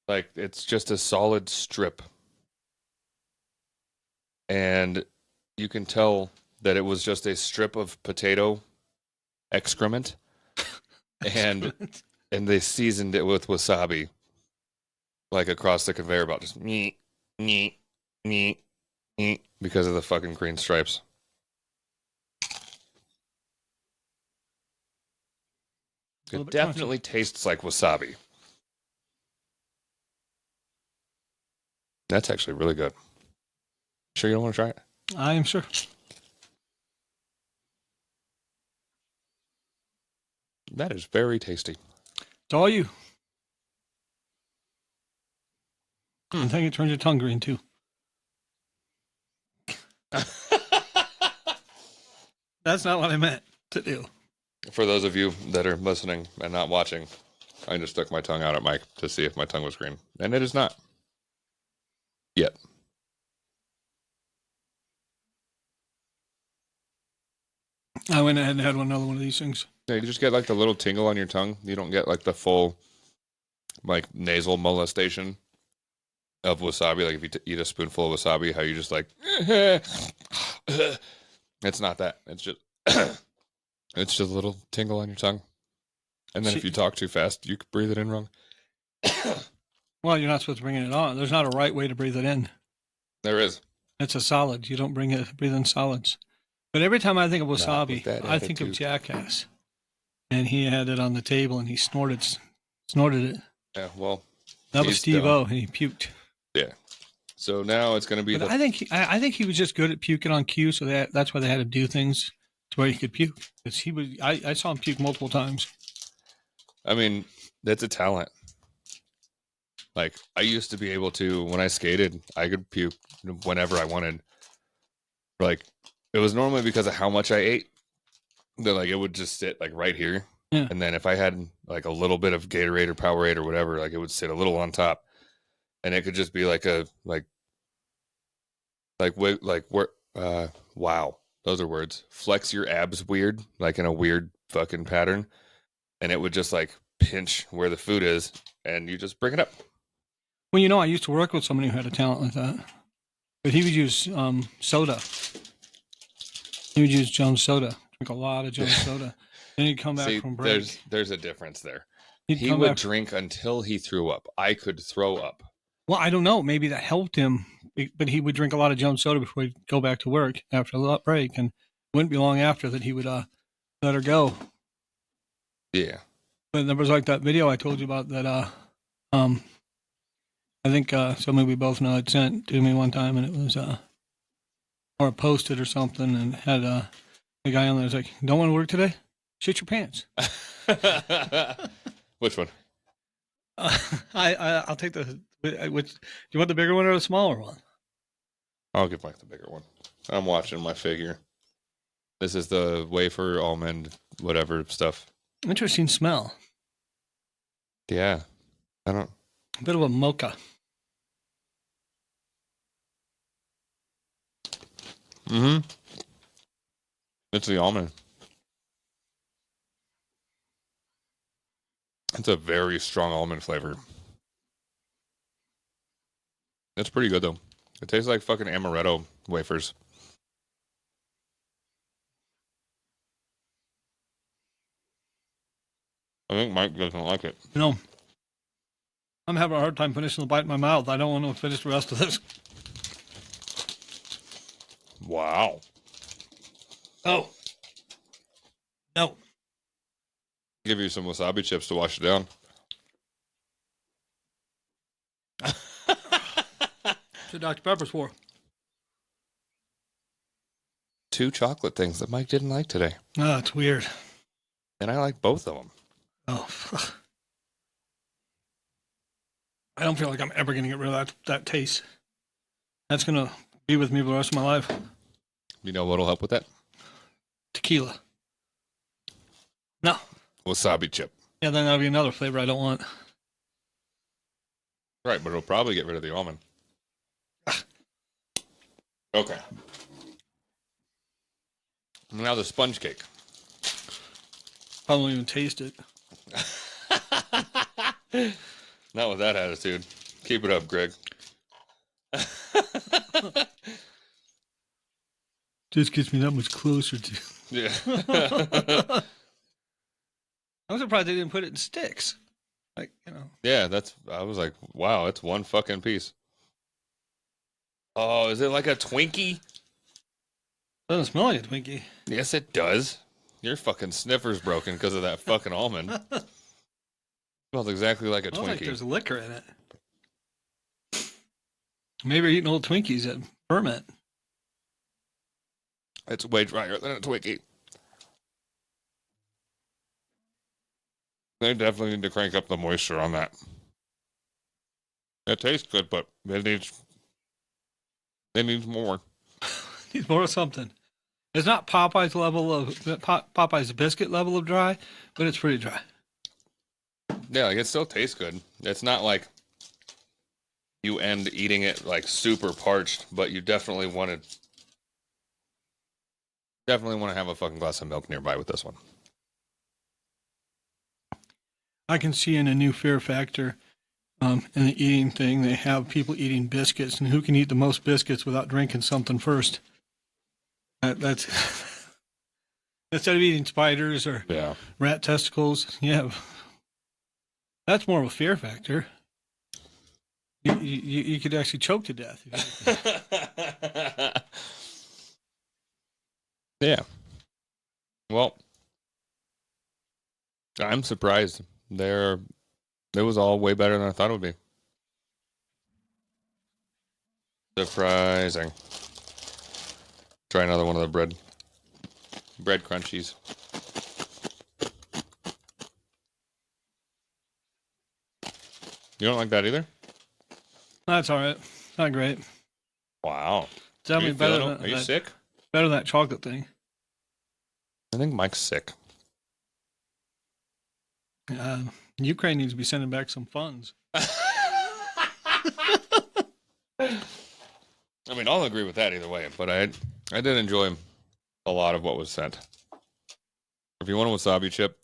like it's just a solid strip. And you can tell that it was just a strip of potato excrement. and they seasoned it with wasabi. Like across the conveyor belt. Just meat, because of the fucking green stripes. It definitely tastes like wasabi. That's actually really good. Sure you don't want to try it? I am sure. That is very tasty. It's all you. I think it turns your tongue green too. That's not what I meant to do. For those of you that are listening and not watching, I just stuck my tongue out at Mike to see if my tongue was green. And it is not. Yet. I went ahead and had another one of these things. Yeah, you just get like the little tingle on your tongue. You don't get like the full like nasal molestation of wasabi. Like if you eat a spoonful of wasabi, how you just like it's not that. It's just it's just a little tingle on your tongue. And then if you talk too fast, you could breathe it in wrong. Well, you're not supposed to bring it on. There's not a right way to breathe it in. There is. It's a solid. You don't breathe in solids. But every time I think of wasabi, I think of Jackass. And he had it on the table and he snorted it. Yeah, well, that was Steve-O, and he puked. Yeah. So now it's going to be. But I think he was just good at puking on cue, so that's why they had him do things to where he could puke. Because I saw him puke multiple times. I mean, that's a talent. Like I used to be able to, when I skated, I could puke whenever I wanted. Like it was normally because of how much I ate. That like it would just sit like right here. Yeah. And then if I had like a little bit of Gatorade or Powerade or whatever, like it would sit a little on top, and it could just be like wow, those are words. Flex your abs weird, like in a weird fucking pattern, and it would just like pinch where the food is, and you just bring it up. Well, I used to work with somebody who had a talent like that, but he would use soda. He would use Jones soda, drink a lot of Jones soda. Then he'd come back from break. There's a difference there. He would drink until he threw up. I could throw up. Well, I don't know. Maybe that helped him, but he would drink a lot of Jones soda before he'd go back to work after a break, and it wouldn't be long after that he would let her go. Yeah. But there was like that video I told you about that. I think somebody we both know had sent to me one time, and it was or posted or something, and had the guy on there was like, "Don't want to work today? Shit your pants." Which one? I'll take the. Which do you want, the bigger one or the smaller one? I'll give Mike the bigger one. I'm watching my figure. This is the wafer almond whatever stuff. Interesting smell. Yeah, I don't. A bit of a mocha. Mm-hmm. It's the almond. It's a very strong almond flavor. It's pretty good though. It tastes like fucking amaretto wafers. I think Mike doesn't like it. You know, I'm having a hard time finishing the bite in my mouth. I don't want to finish the rest of this. Wow. Oh. No. Give you some wasabi chips to wash it down. Two Dr. Pepper's for. 2 chocolate things that Mike didn't like today. Oh, it's weird. And I like both of them. Oh. I don't feel like I'm ever going to get rid of that taste. That's going to be with me for the rest of my life. You know what'll help with that? Tequila. No. Wasabi chip. Yeah, then that'll be another flavor I don't want. Right, but it'll probably get rid of the almond. Okay. Now the sponge cake. I won't even taste it. Not with that attitude. Keep it up, Greg. Just gets me that much closer to. Yeah. I'm surprised they didn't put it in sticks. Like, you know. Yeah, I was like, wow, it's one fucking piece. Oh, is it like a Twinkie? Doesn't smell like a Twinkie. Yes, it does. Your fucking sniffer's broken because of that fucking almond. Smells exactly like a Smells Twinkie. like there's liquor in it. Maybe you're eating old Twinkies that ferment. It's way drier than a Twinkie. They definitely need to crank up the moisture on that. It tastes good, but it needs more. Needs more of something. It's not Popeye's biscuit level of dry, but it's pretty dry. Yeah, like it still tastes good. It's not like you end eating it like super parched, but you definitely want to have a fucking glass of milk nearby with this one. I can see in a new Fear Factor, in the eating thing, they have people eating biscuits, and who can eat the most biscuits without drinking something first? That's instead of eating spiders or rat testicles, that's more of a fear factor. You could actually choke to death. Yeah. Well, I'm surprised. It was all way better than I thought it would be. Surprising. Try another one of the bread crunchies. You don't like that either? That's all right. Not great. Wow. Tell me better. Are you sick? Better than that chocolate thing. I think Mike's sick. Ukraine needs to be sending back some funds. I mean, I'll agree with that either way, but I did enjoy a lot of what was sent. If you want a wasabi chip,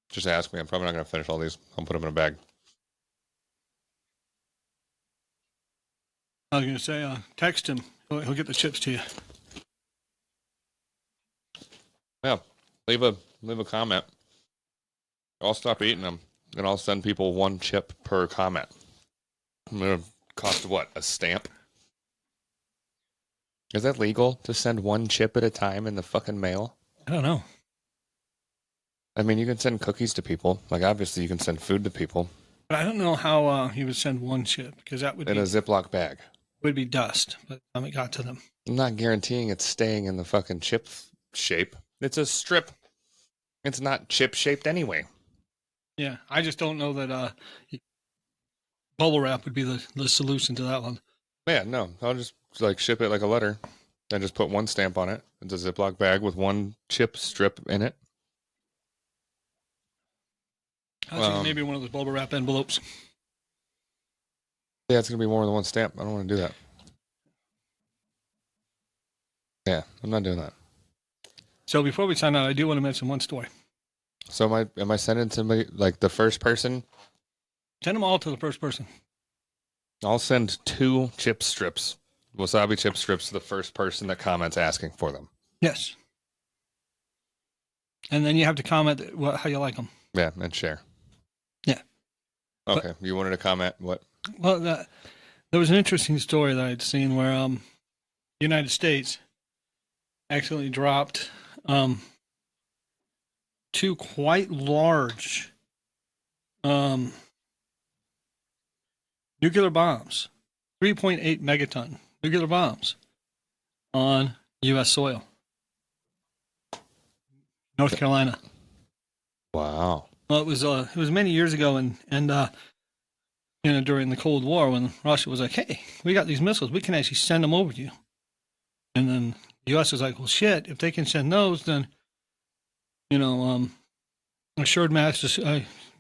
just ask me. I'm probably not going to finish all these. I'll put them in a bag. I was going to say, text him. He'll get the chips to you. Yeah, leave a comment. I'll stop eating them, and I'll send people 1 chip per comment. I'm gonna cost what? A stamp? Is that legal to send 1 chip at a time in the fucking mail? I don't know. I mean, you can send cookies to people. Like, obviously, you can send food to people. But I don't know how he would send 1 chip, because that would in a Ziploc bag. Would be dust by the time it got to them. I'm not guaranteeing it's staying in the fucking chip shape. It's a strip. It's not chip shaped anyway. Yeah, I just don't know that bubble wrap would be the solution to that one. Yeah, no, I'll just ship it like a letter and just put 1 stamp on it. It's a Ziploc bag with 1 chip strip in it. I was thinking maybe one of those bubble wrap envelopes. Yeah, it's gonna be more than 1 stamp. I don't want to do that. Yeah, I'm not doing that. So before we sign out, I do want to mention one story. So am I sending somebody, like the first person Send them all to the first person. I'll send 2 chip strips, wasabi chip strips, to the first person that comments asking for them. Yes. And then you have to comment how you like them. Yeah, and share. Yeah. Okay, you wanted to comment what? Well, there was an interesting story that I'd seen where the United States accidentally dropped 2 quite large nuclear bombs, 3.8 megaton nuclear bombs on U.S. soil, North Carolina. Wow. Well, it was many years ago, and during the Cold War, when Russia was like, "Hey, we got these missiles, we can actually send them over to you," and then the U.S. was like, "Well, shit, if they can send those, then assured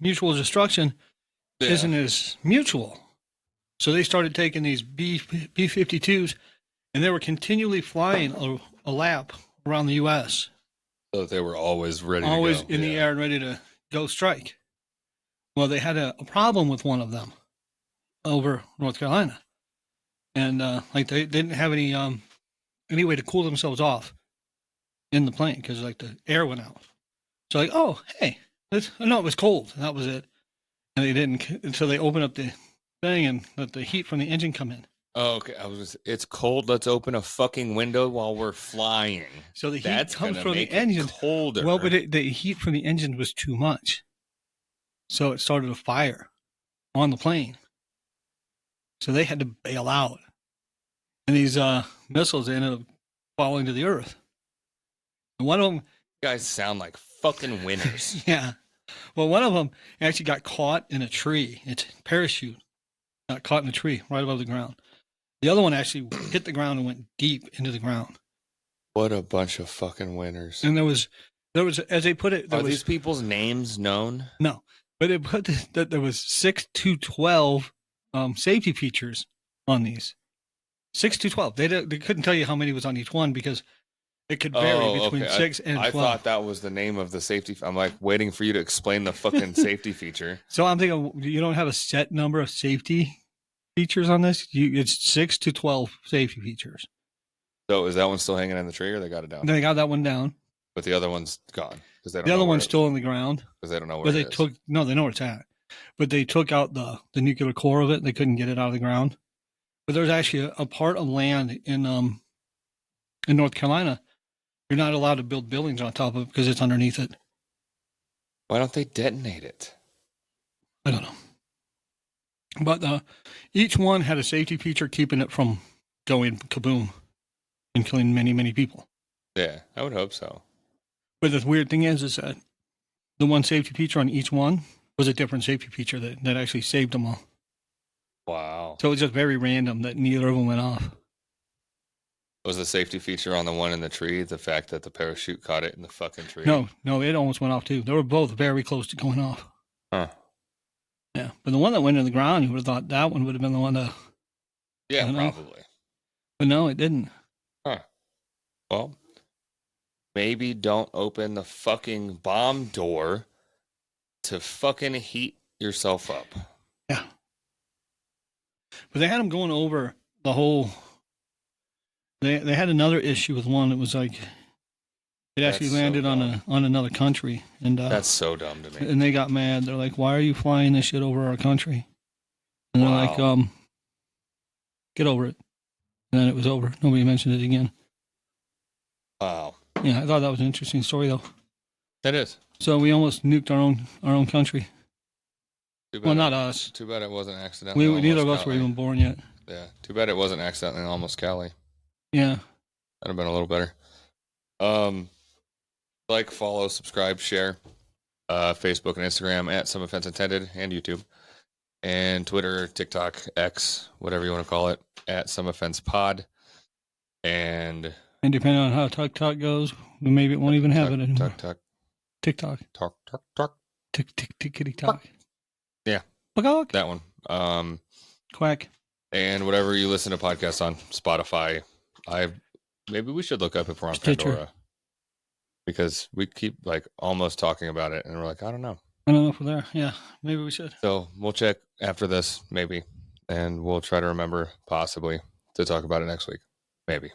mutual destruction isn't as mutual." So they started taking these B-52s, and they were continually flying a lap around the U.S. So they were always ready always to go. in the air and ready to go strike. Well, they had a problem with one of them over North Carolina, and they didn't have any way to cool themselves off in the plane because the air went out. So oh hey, no, it was cold, and that was it. And they didn't until they opened up the thing and let the heat from the engine come in. Oh, okay. It's cold. Let's open a fucking window while we're flying. So the heat comes from the engine. Colder. Well, but the heat from the engine was too much, so it started a fire on the plane. So they had to bail out, and these missiles ended up falling to the earth. And one of them, you guys sound like fucking winners. yeah. Well, one of them actually got caught in a tree. Its parachute got caught in a tree right above the ground. The other one actually hit the ground and went deep into the ground. What a bunch of fucking winners. And there was, as they put it, are these people's names known? No, but they put that there was 6 to 12 safety features on these. 6 to 12. They couldn't tell you how many was on each one because it could vary between 6 and 12. I thought that was the name of the safety. I'm like waiting for you to explain the fucking safety feature. So I'm thinking you don't have a set number of safety features on this. It's 6 to 12 safety features. So is that one still hanging in the tree, or they got it down? They got that one down, but the other one's gone because they don't. The other one's still on the ground because they don't know where. But they know where it's at. But they took out the nuclear core of it. They couldn't get it out of the ground. But there's actually a part of land in North Carolina. You're not allowed to build buildings on top of it because it's underneath it. Why don't they detonate it? I don't know. But each one had a safety feature keeping it from going kaboom and killing many, many people. Yeah, I would hope so. But the weird thing is that the one safety feature on each one was a different safety feature that actually saved them all. Wow. So it was just very random that neither of them went off. Was the safety feature on the one in the tree the fact that the parachute caught it in the fucking tree? No, it almost went off too. They were both very close to going off. Huh. Yeah, but the one that went in the ground, you would have thought that one would have been the one to... Yeah, probably. But no, it didn't. Huh. Well, maybe don't open the fucking bomb door to fucking heat yourself up. Yeah. But they had them going over the whole... They had another issue with one that was like... It actually landed on another country. And that's so dumb to me. And they got mad. They're like, why are you flying this shit over our country? And they're like, get over it. And then it was over. Nobody mentioned it again. Wow. Yeah, I thought that was an interesting story, though. It is. So we almost nuked our own country. Well, not us. Too bad it wasn't accidentally. Neither of us were even born yet. Yeah. Too bad it wasn't accidentally almost Cali. Yeah. That'd have been a little better. Like, follow, subscribe, share. Facebook and Instagram at Some Offense Intended, and YouTube. And Twitter, TikTok, X, whatever you want to call it, at Some Offense Pod. And depending on how TikTok goes, maybe it won't even have it anymore. TikTok. Talk. Tick-tick-tickety-tock. Yeah. Pagog. That one. Quack. And whatever you listen to podcasts on, Spotify. Maybe we should look up if we're on Stitcher. Pandora. Because we keep almost talking about it, and we're like, I don't know. I don't know if we're there. Yeah, maybe we should. So we'll check after this, maybe, and we'll try to remember possibly to talk about it next week. Maybe.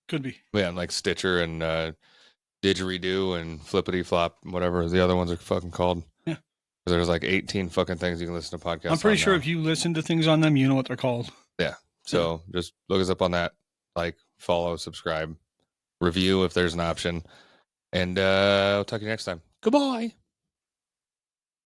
Could be. Yeah, like Stitcher and Didgeridoo and Flippity Flop, whatever the other ones are fucking called. Yeah. There's like 18 fucking things you can listen to podcasts. I'm pretty sure now. if you listen to things on them, you know what they're called. Yeah. So just look us up on that. Like, follow, subscribe, review if there's an option. And I'll talk to you next time. Goodbye.